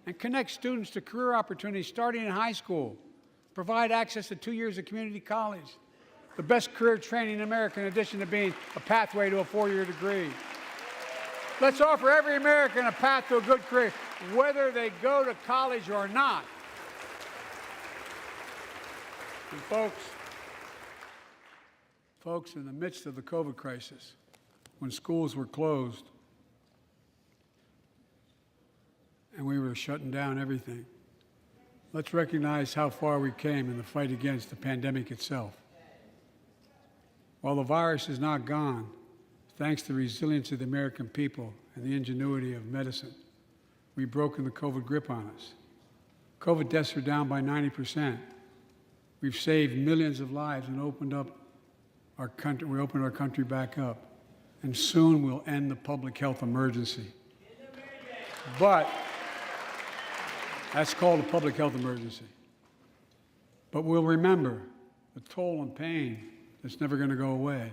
and connect students to career opportunities starting in high school. Provide access to 2 years of community college, the best career training in America in addition to being a pathway to a 4-year degree. Let's offer every American a path to a good career, whether they go to college or not. And folks, in the midst of the COVID crisis, when schools were closed and we were shutting down everything, let's recognize how far we came in the fight against the pandemic itself. While the virus is not gone, thanks to the resilience of the American people and the ingenuity of medicine, we've broken the COVID grip on us. COVID deaths are down by 90%. We've saved millions of lives and opened up our country. We opened our country back up. And soon we'll end the public health emergency. But that's called a public health emergency. But we'll remember the toll and pain that's never going to go away.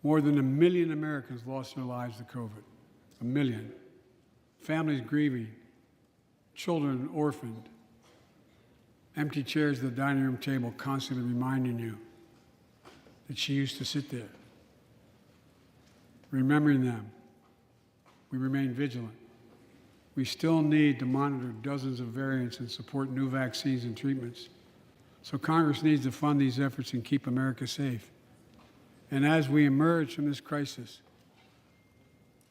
More than 1 million Americans lost their lives to COVID. 1 million. Families grieving, children orphaned, empty chairs at the dining room table constantly reminding you that she used to sit there. Remembering them, we remain vigilant. We still need to monitor dozens of variants and support new vaccines and treatments. So Congress needs to fund these efforts and keep America safe. And as we emerge from this crisis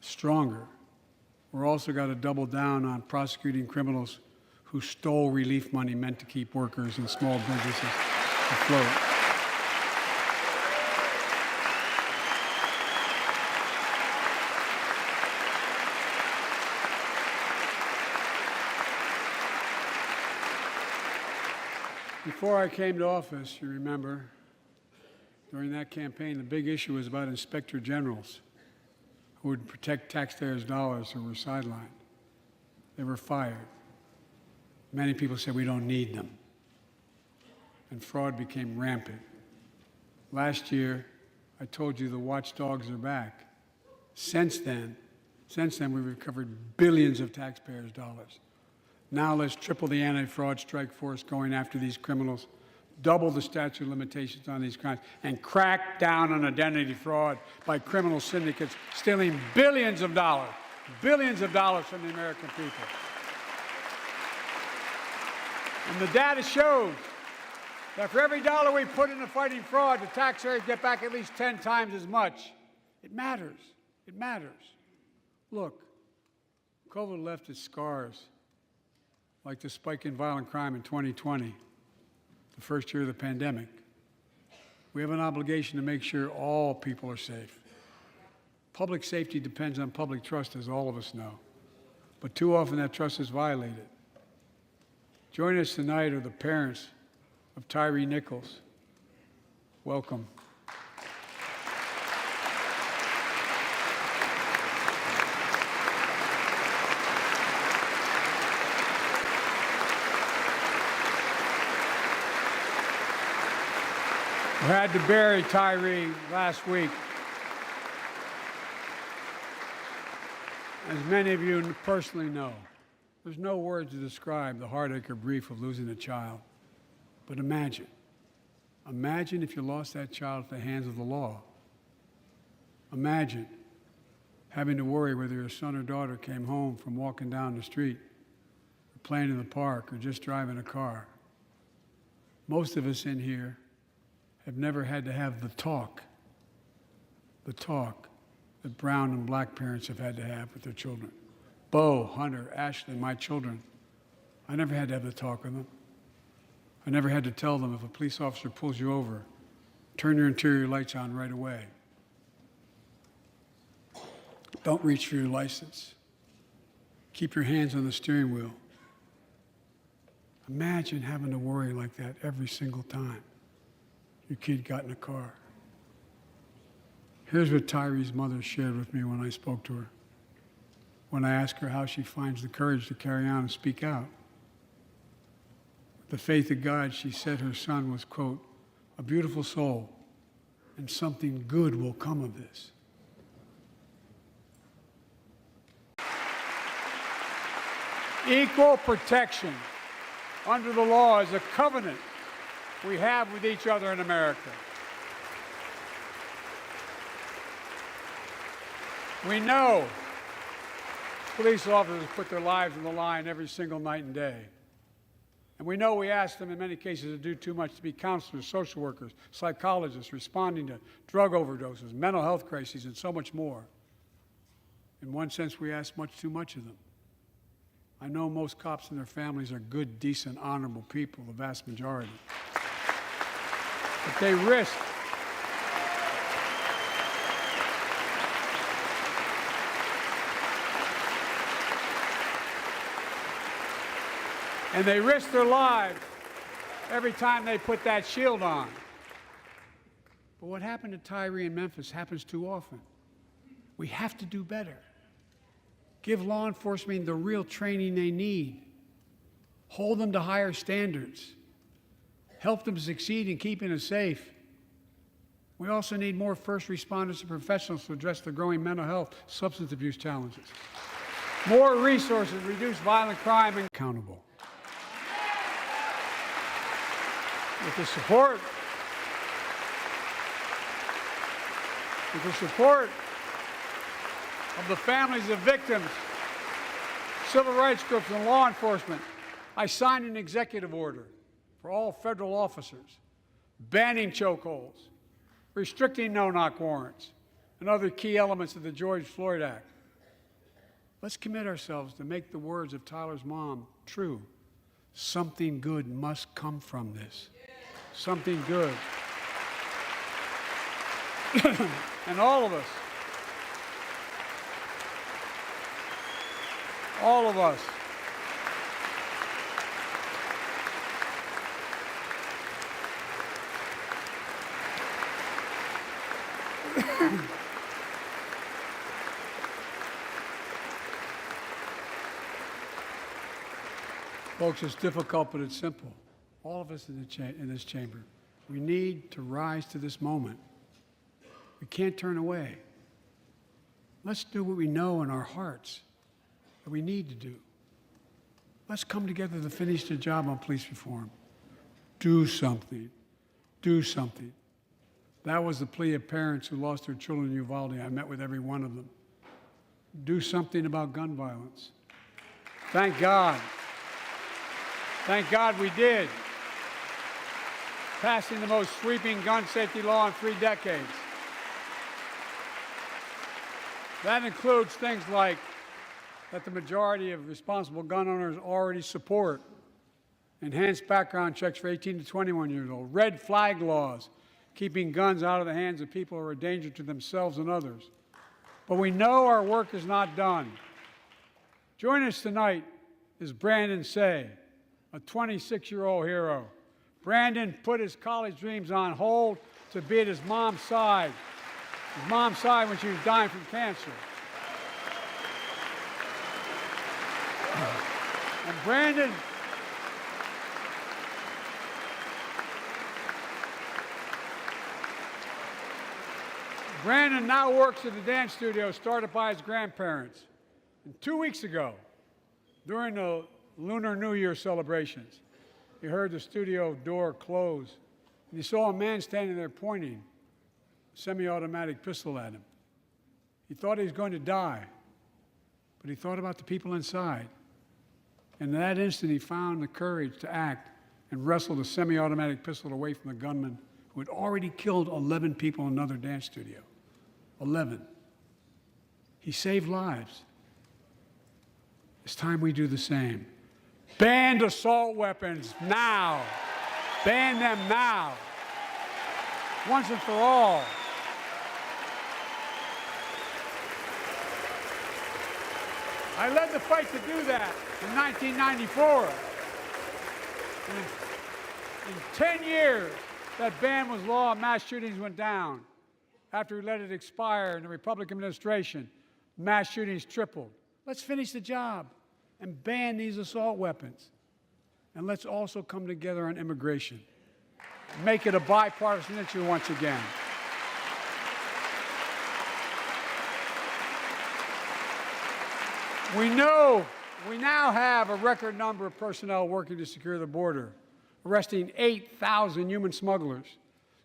stronger, we're also got to double down on prosecuting criminals who stole relief money meant to keep workers and small businesses afloat. Before I came to office, you remember, during that campaign, the big issue was about inspector generals who would protect taxpayers' dollars who were sidelined. They were fired. Many people said we don't need them. And fraud became rampant. Last year, I told you the watchdogs are back. Since then, we've recovered billions of taxpayers' dollars. Now let's triple the anti-fraud strike force going after these criminals, double the statute of limitations on these crimes, and crack down on identity fraud by criminal syndicates stealing billions of dollars from the American people. And the data shows that for every dollar we put into fighting fraud, the taxpayers get back at least 10 times as much. It matters. It matters. Look, COVID left its scars, like the spike in violent crime in 2020, the first year of the pandemic. We have an obligation to make sure all people are safe. Public safety depends on public trust, as all of us know. But too often that trust is violated. Joining us tonight are the parents of Tyree Nichols. Welcome. We had to bury Tyree last week. As many of you personally know, there's no words to describe the heartache or grief of losing a child. But imagine if you lost that child at the hands of the law. Imagine having to worry whether your son or daughter came home from walking down the street, or playing in the park, or just driving a car. Most of us in here have never had to have the talk that brown and black parents have had to have with their children. Bo, Hunter, Ashley, my children, I never had to have the talk with them. I never had to tell them if a police officer pulls you over, turn your interior lights on right away. Don't reach for your license. Keep your hands on the steering wheel. Imagine having to worry like that every single time your kid got in a car. Here's what Tyree's mother shared with me when I spoke to her. When I asked her how she finds the courage to carry on and speak out. With the faith of God, she said her son was, quote, a beautiful soul, and something good will come of this. Equal protection under the law is a covenant we have with each other in America. We know police officers put their lives on the line every single night and day. And we know we ask them in many cases to do too much, to be counselors, social workers, psychologists, responding to drug overdoses, mental health crises, and so much more. In one sense, we ask much too much of them. I know most cops and their families are good, decent, honorable people, the vast majority. But they risk their lives every time they put that shield on. But what happened to Tyree in Memphis happens too often. We have to do better. Give law enforcement the real training they need. Hold them to higher standards. Help them succeed in keeping us safe. We also need more first responders and professionals to address the growing mental health, substance abuse challenges. more resources, reduce violent crime, and accountable. With the support of the families of victims, civil rights groups, and law enforcement, I signed an executive order for all federal officers banning chokeholds, restricting no-knock warrants, and other key elements of the George Floyd Act. Let's commit ourselves to make the words of Tyler's mom true. Something good must come from this. Something good. And all of us, folks, it's difficult, but it's simple. All of us in this chamber, we need to rise to this moment. We can't turn away. Let's do what we know in our hearts that we need to do. Let's come together to finish the job on police reform. Do something. Do something. That was the plea of parents who lost their children in Uvalde. I met with every one of them. Do something about gun violence. Thank God. Thank God we did. Passing the most sweeping gun safety law in 3 decades. That includes things like that the majority of responsible gun owners already support. Enhanced background checks for 18 to 21 years old. Red flag laws, keeping guns out of the hands of people who are a danger to themselves and others. But we know our work is not done. Joining us tonight is Brandon Say, a 26-year-old hero. Brandon put his college dreams on hold to be at his mom's side when she was dying from cancer. And Brandon now works at the dance studio started by his grandparents. And 2 weeks ago, during the Lunar New Year celebrations, he heard the studio door close, and he saw a man standing there pointing a semi-automatic pistol at him. He thought he was going to die, but he thought about the people inside. And in that instant, he found the courage to act and wrestle the semi-automatic pistol away from the gunman who had already killed 11 people in another dance studio. 11. He saved lives. It's time we do the same. Ban assault weapons now. Ban them now. Once and for all. I led the fight to do that in 1994. In 10 years, that ban was law and mass shootings went down. After we let it expire in the Republican administration, mass shootings tripled. Let's finish the job and ban these assault weapons. And let's also come together on immigration. Make it a bipartisan issue once again. We now have a record number of personnel working to secure the border, arresting 8,000 human smugglers,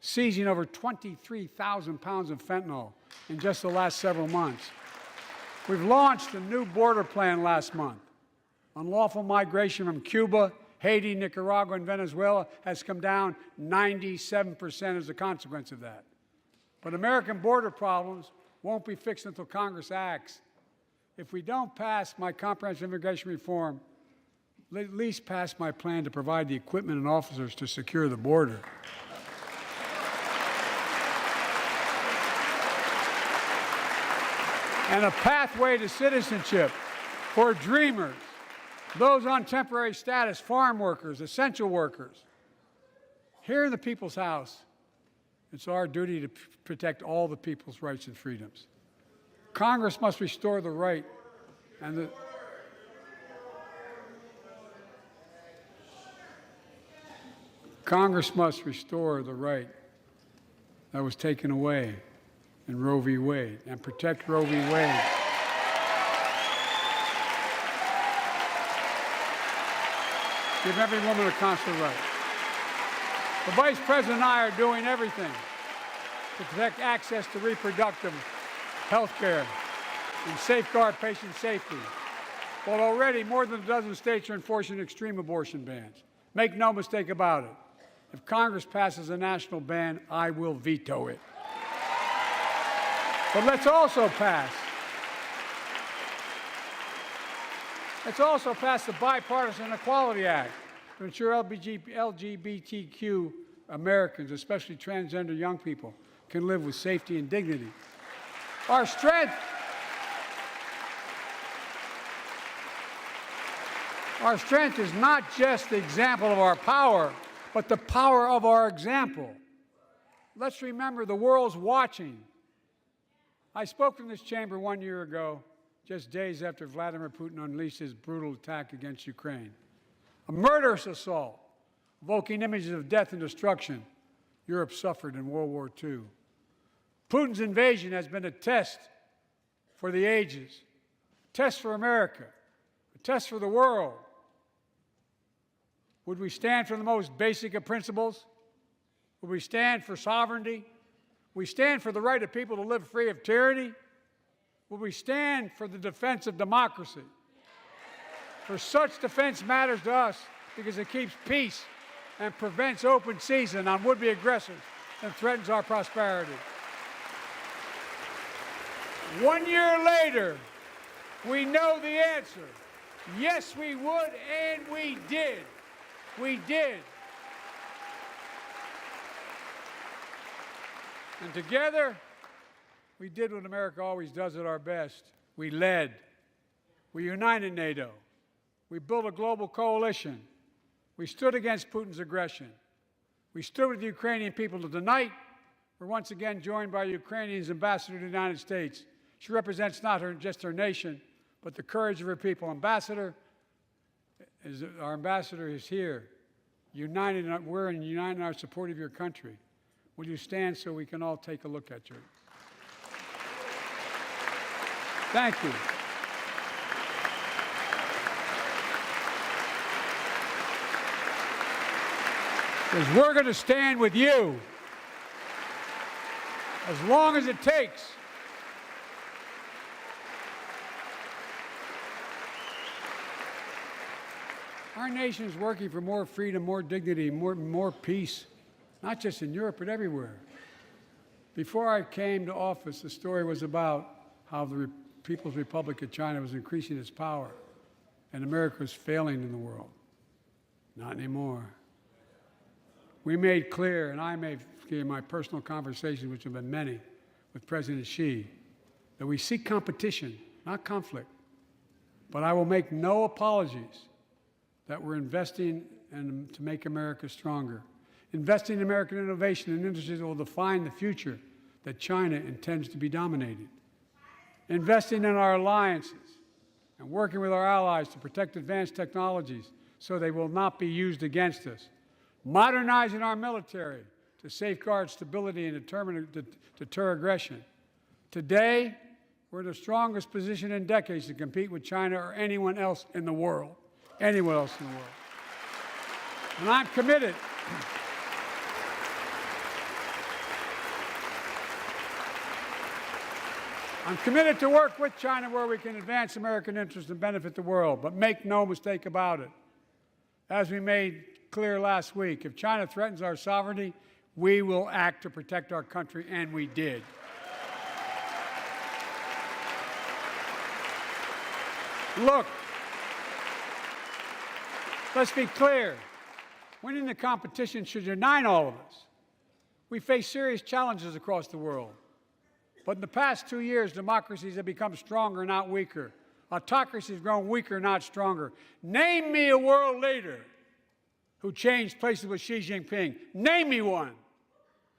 seizing over 23,000 pounds of fentanyl in just the last several months. We've launched a new border plan last month. Unlawful migration from Cuba, Haiti, Nicaragua, and Venezuela has come down 97% as a consequence of that. But American border problems won't be fixed until Congress acts. If we don't pass my comprehensive immigration reform, at least pass my plan to provide the equipment and officers to secure the border. And a pathway to citizenship for dreamers, those on temporary status, farm workers, essential workers. Here in the People's House, it's our duty to protect all the people's rights and freedoms. Congress must restore the right Congress must restore the right that was taken away in Roe v. Wade and protect Roe v. Wade. Give every woman a consular right. The Vice President and I are doing everything to protect access to reproductive health care and safeguard patient safety. While already more than a dozen states are enforcing extreme abortion bans. Make no mistake about it. If Congress passes a national ban, I will veto it. But let's also pass the Bipartisan Equality Act to ensure LGBTQ Americans, especially transgender young people, can live with safety and dignity. Our strength is not just the example of our power, but the power of our example. Let's remember the world's watching. I spoke from this chamber 1 year ago, just days after Vladimir Putin unleashed his brutal attack against Ukraine. A murderous assault, evoking images of death and destruction Europe suffered in World War II. Putin's invasion has been a test for the ages, a test for America, a test for the world. Would we stand for the most basic of principles? Would we stand for sovereignty? Would we stand for the right of people to live free of tyranny? Would we stand for the defense of democracy? For such defense matters to us because it keeps peace and prevents open season on would-be aggressors and threatens our prosperity. 1 year later, we know the answer. Yes, we would, and we did. We did. And together, we did what America always does at our best. We led. We united NATO. We built a global coalition. We stood against Putin's aggression. We stood with the Ukrainian people. Tonight, we're once again joined by Ukraine's ambassador to the United States. She represents not just her nation, but the courage of her people. Our ambassador is here, we're united in our support of your country. Will you stand so we can all take a look at you? Thank you. Because we're going to stand with you as long as it takes. Our nation is working for more freedom, more dignity, more peace, not just in Europe, but everywhere. Before I came to office, the story was about how the People's Republic of China was increasing its power and America was failing in the world. Not anymore. We made clear, and I made clear in my personal conversations, which have been many, with President Xi, that we seek competition, not conflict. But I will make no apologies that we're investing to make America stronger, investing in American innovation and industries that will define the future that China intends to be dominating, investing in our alliances and working with our allies to protect advanced technologies so they will not be used against us, modernizing our military to safeguard stability and deter aggression. Today, we're in the strongest position in decades to compete with China or anyone else in the world. Anyone else in the world. And I'm committed. I'm committed to work with China where we can advance American interests and benefit the world. But make no mistake about it. As we made clear last week, if China threatens our sovereignty, we will act to protect our country, and we did. Look, let's be clear. Winning the competition should unite all of us. We face serious challenges across the world. But in the past 2 years, democracies have become stronger, not weaker. Autocracies have grown weaker, not stronger. Name me a world leader who changed places with Xi Jinping. Name me one.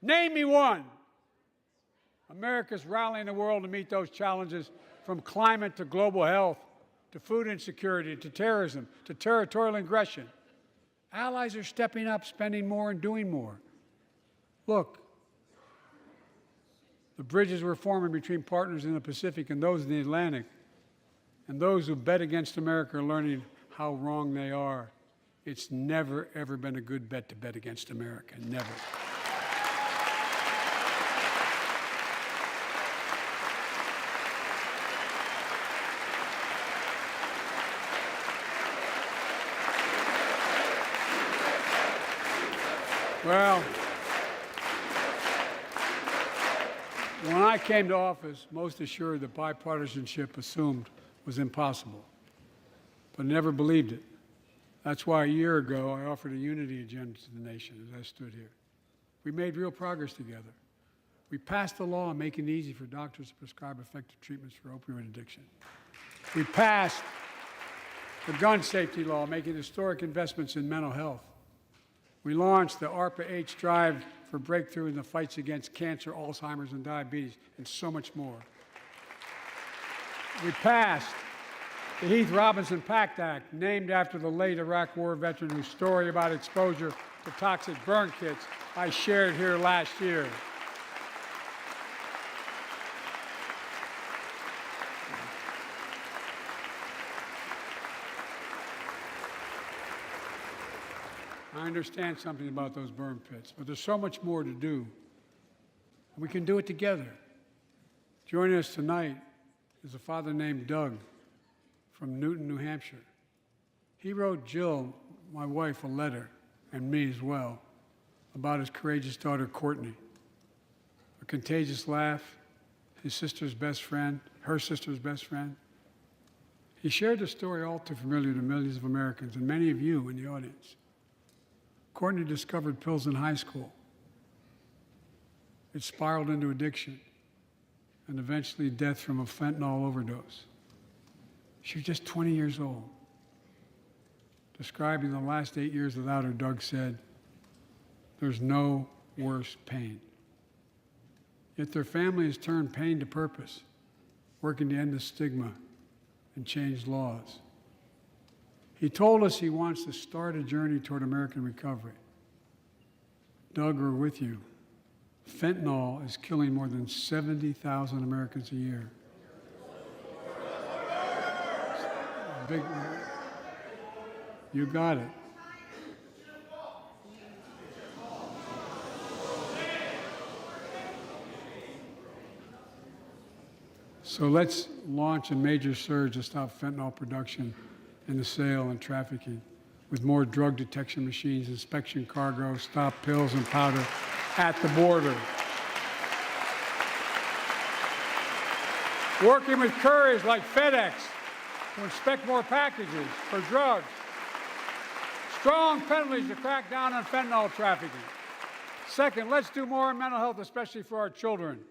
Name me one. America's rallying the world to meet those challenges, from climate to global health, to food insecurity, to terrorism, to territorial aggression. Allies are stepping up, spending more, and doing more. Look, the bridges we're forming between partners in the Pacific and those in the Atlantic, and those who bet against America are learning how wrong they are. It's never, ever been a good bet to bet against America. Never. Well, when I came to office, most assured that bipartisanship assumed was impossible, but I never believed it. That's why a year ago I offered a unity agenda to the nation as I stood here. We made real progress together. We passed a law making it easy for doctors to prescribe effective treatments for opioid addiction. We passed the gun safety law, making historic investments in mental health. We launched the ARPA-H drive for breakthrough in the fights against cancer, Alzheimer's, and diabetes, and so much more. We passed the Heath Robinson PACT Act, named after the late Iraq War veteran whose story about exposure to toxic burn kits I shared here last year. I understand something about those burn pits, but there's so much more to do. And we can do it together. Joining us tonight is a father named Doug from Newton, New Hampshire. He wrote Jill, my wife, a letter, and me as well, about his courageous daughter, Courtney. A contagious laugh, his sister's best friend, her sister's best friend. He shared a story all too familiar to millions of Americans and many of you in the audience. Courtney discovered pills in high school. It spiraled into addiction and eventually death from a fentanyl overdose. She was just 20 years old. Describing the last 8 years without her, Doug said, "There's no worse pain." Yet their family has turned pain to purpose, working to end the stigma and change laws. He told us he wants to start a journey toward American recovery. Doug, we're with you. Fentanyl is killing more than 70,000 Americans a year. Big, you got it. So let's launch a major surge to stop fentanyl production and the sale and trafficking with more drug detection machines, inspection cargo, stop pills and powder at the border. Working with couriers like FedEx to inspect more packages for drugs. Strong penalties to crack down on fentanyl trafficking. Second, let's do more in mental health, especially for our children.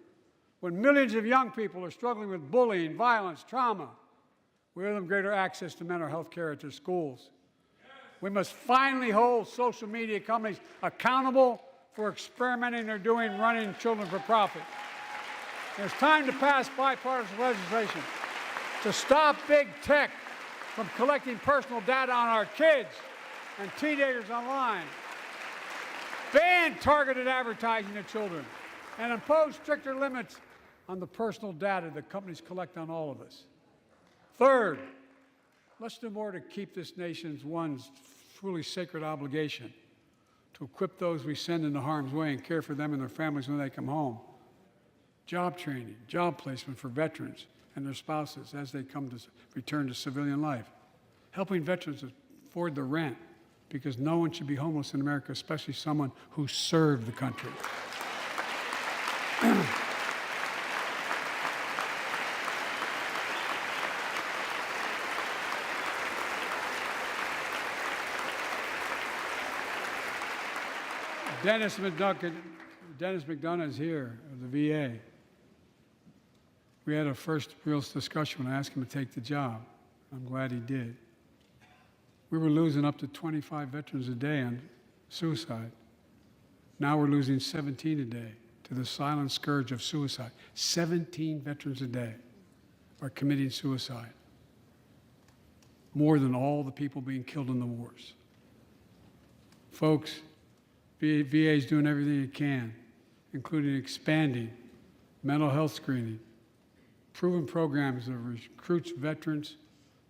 When millions of young people are struggling with bullying, violence, trauma, we owe them greater access to mental health care at their schools. We must finally hold social media companies accountable for experimenting they're doing running children for profit. It's time to pass bipartisan legislation to stop big tech from collecting personal data on our kids and teenagers online, ban targeted advertising to children, and impose stricter limits on the personal data that companies collect on all of us. Third, let's do more to keep this nation's one truly sacred obligation to equip those we send into harm's way and care for them and their families when they come home. Job training, job placement for veterans and their spouses as they come to return to civilian life. Helping veterans afford the rent, because no one should be homeless in America, especially someone who served the country. Dennis McDonough is here of the VA. We had a first real discussion when I asked him to take the job. I'm glad he did. We were losing up to 25 veterans a day on suicide. Now we're losing 17 a day to the silent scourge of suicide. 17 veterans a day are committing suicide. More than all the people being killed in the wars. Folks, VA is doing everything it can, including expanding mental health screening, proven programs that recruits veterans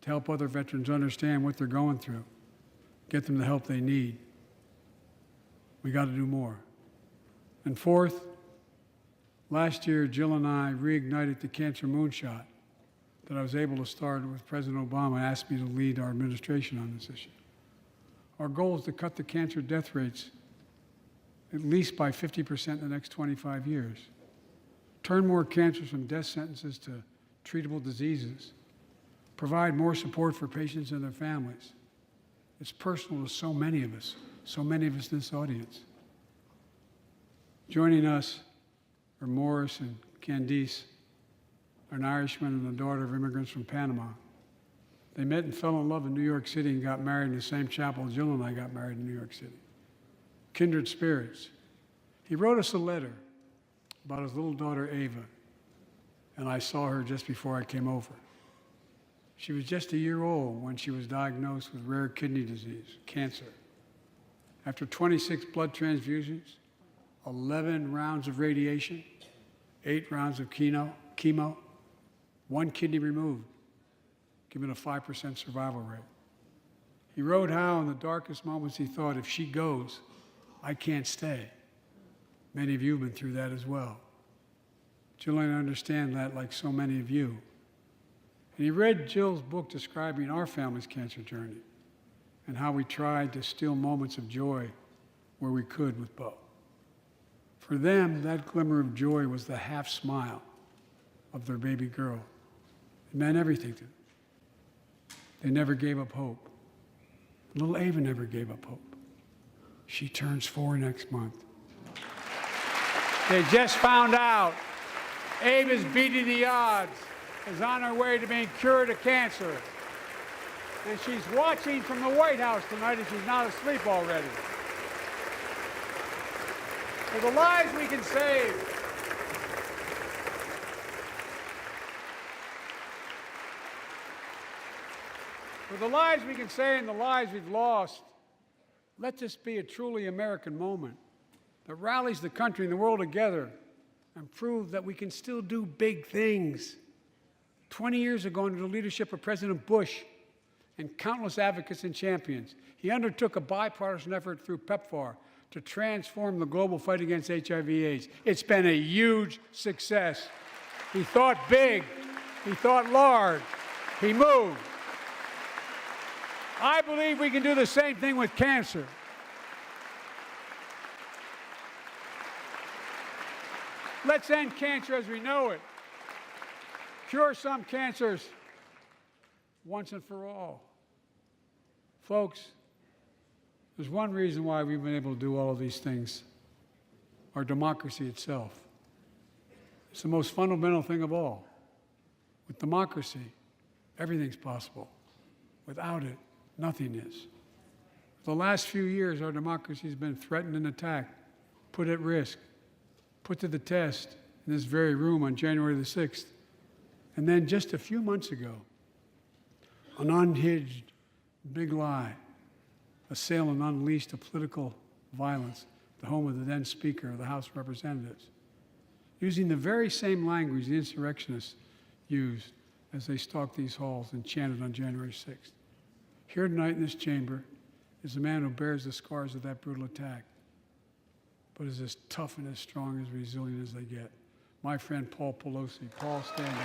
to help other veterans understand what they're going through, get them the help they need. We got to do more. And fourth, last year, Jill and I reignited the cancer moonshot that I was able to start with President Obama asked me to lead our administration on this issue. Our goal is to cut the cancer death rates at least by 50% in the next 25 years. Turn more cancers from death sentences to treatable diseases. Provide more support for patients and their families. It's personal to so many of us in this audience. Joining us are Morris and Candice, an Irishman and the daughter of immigrants from Panama. They met and fell in love in New York City and got married in the same chapel Jill and I got married in New York City. Kindred spirits. He wrote us a letter about his little daughter, Ava, and I saw her just before I came over. She was just a year old when she was diagnosed with rare kidney disease, cancer. After 26 blood transfusions, 11 rounds of radiation, 8 rounds of chemo, 1 kidney removed, giving a 5% survival rate. He wrote how in the darkest moments he thought, if she goes, I can't stay. Many of you have been through that as well. Jill and I understand that like so many of you. And he read Jill's book describing our family's cancer journey and how we tried to steal moments of joy where we could with Bo. For them, that glimmer of joy was the half smile of their baby girl. It meant everything to them. They never gave up hope. Little Ava never gave up hope. She turns 4 next month. They just found out Ava's beating the odds, is on her way to being cured of cancer. And she's watching from the White House tonight and she's not asleep already. For the lives we can save. For the lives we can save and the lives we've lost, let this be a truly American moment that rallies the country and the world together and proves that we can still do big things. 20 years ago, under the leadership of President Bush and countless advocates and champions, he undertook a bipartisan effort through PEPFAR to transform the global fight against HIV/AIDS. It's been a huge success. He thought big. He thought large. He moved. I believe we can do the same thing with cancer. Let's end cancer as we know it. Cure some cancers once and for all. Folks, there's one reason why we've been able to do all of these things. Our democracy itself. It's the most fundamental thing of all. With democracy, everything's possible. Without it, nothing is. For the last few years, our democracy has been threatened and attacked, put at risk, put to the test in this very room on January the 6th. And then just a few months ago, an unhinged big lie assailed and unleashed a political violence, the home of the then Speaker of the House of Representatives, using the very same language the insurrectionists used as they stalked these halls and chanted on January 6th. Here tonight in this chamber is a man who bears the scars of that brutal attack, but is as tough and as strong and as resilient as they get. My friend Paul Pelosi. Paul, stand up.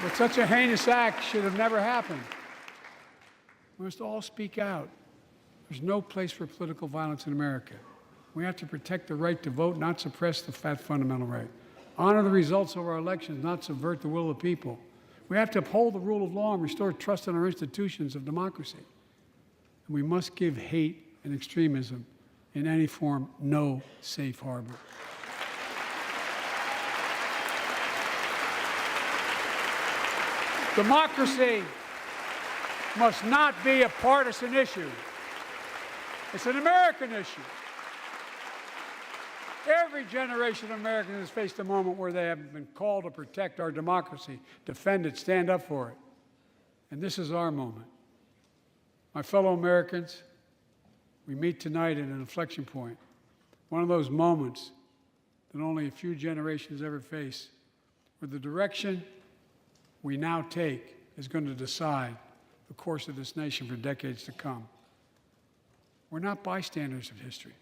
But such a heinous act should have never happened. We must all speak out. There's no place for political violence in America. We have to protect the right to vote, not suppress that fundamental right. Honor the results of our elections, not subvert the will of the people. We have to uphold the rule of law and restore trust in our institutions of democracy. And we must give hate and extremism in any form no safe harbor. Democracy must not be a partisan issue. It's an American issue. Every generation of Americans has faced a moment where they have been called to protect our democracy, defend it, stand up for it. And this is our moment. My fellow Americans, we meet tonight at an inflection point, one of those moments that only a few generations ever face, where the direction we now take is going to decide the course of this nation for decades to come. We're not bystanders of history.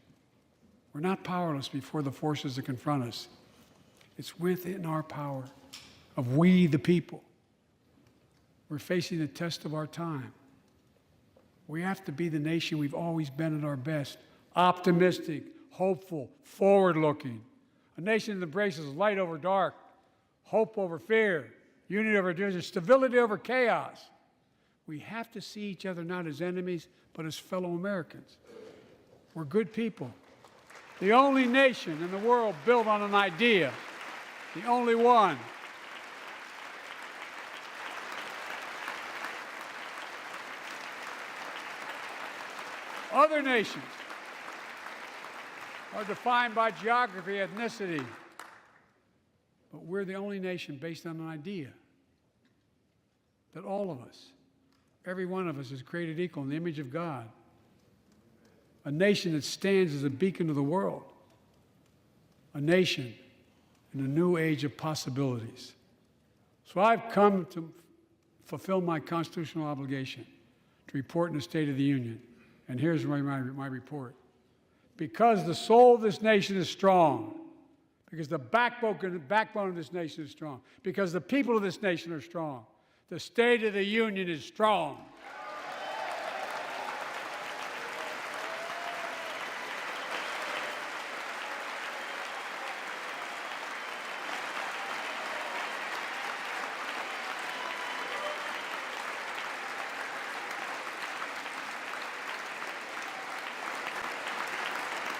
We're not powerless before the forces that confront us. It's within our power of we, the people. We're facing the test of our time. We have to be the nation we've always been at our best, optimistic, hopeful, forward-looking. A nation that embraces light over dark, hope over fear, unity over division, stability over chaos. We have to see each other not as enemies, but as fellow Americans. We're good people. The only nation in the world built on an idea, the only one. Other nations are defined by geography, ethnicity, but we're the only nation based on an idea that all of us, every one of us, is created equal in the image of God. A nation that stands as a beacon of the world. A nation in a new age of possibilities. So I've come to fulfill my constitutional obligation to report in the State of the Union. And here's my report. Because the soul of this nation is strong, because the backbone of this nation is strong, because the people of this nation are strong, the State of the Union is strong.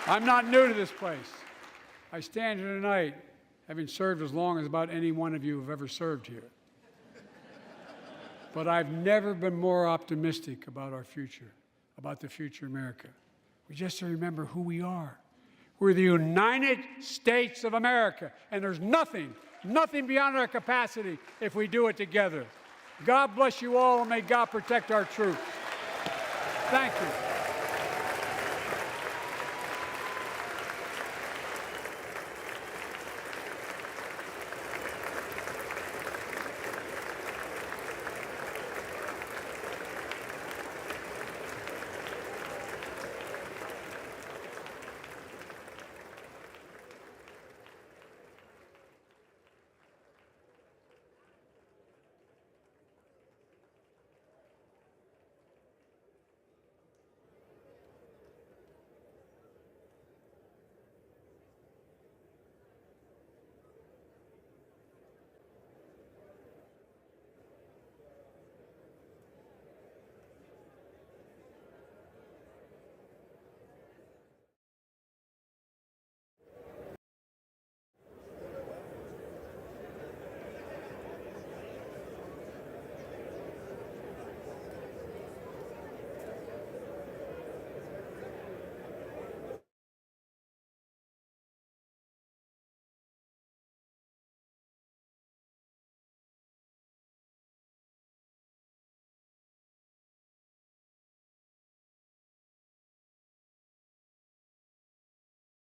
I'm not new to this place. I stand here tonight having served as long as about any one of you have ever served here. But I've never been more optimistic about our future, about the future of America. We just have to remember who we are. We're the United States of America, and there's nothing beyond our capacity if we do it together. God bless you all, and may God protect our troops. Thank you.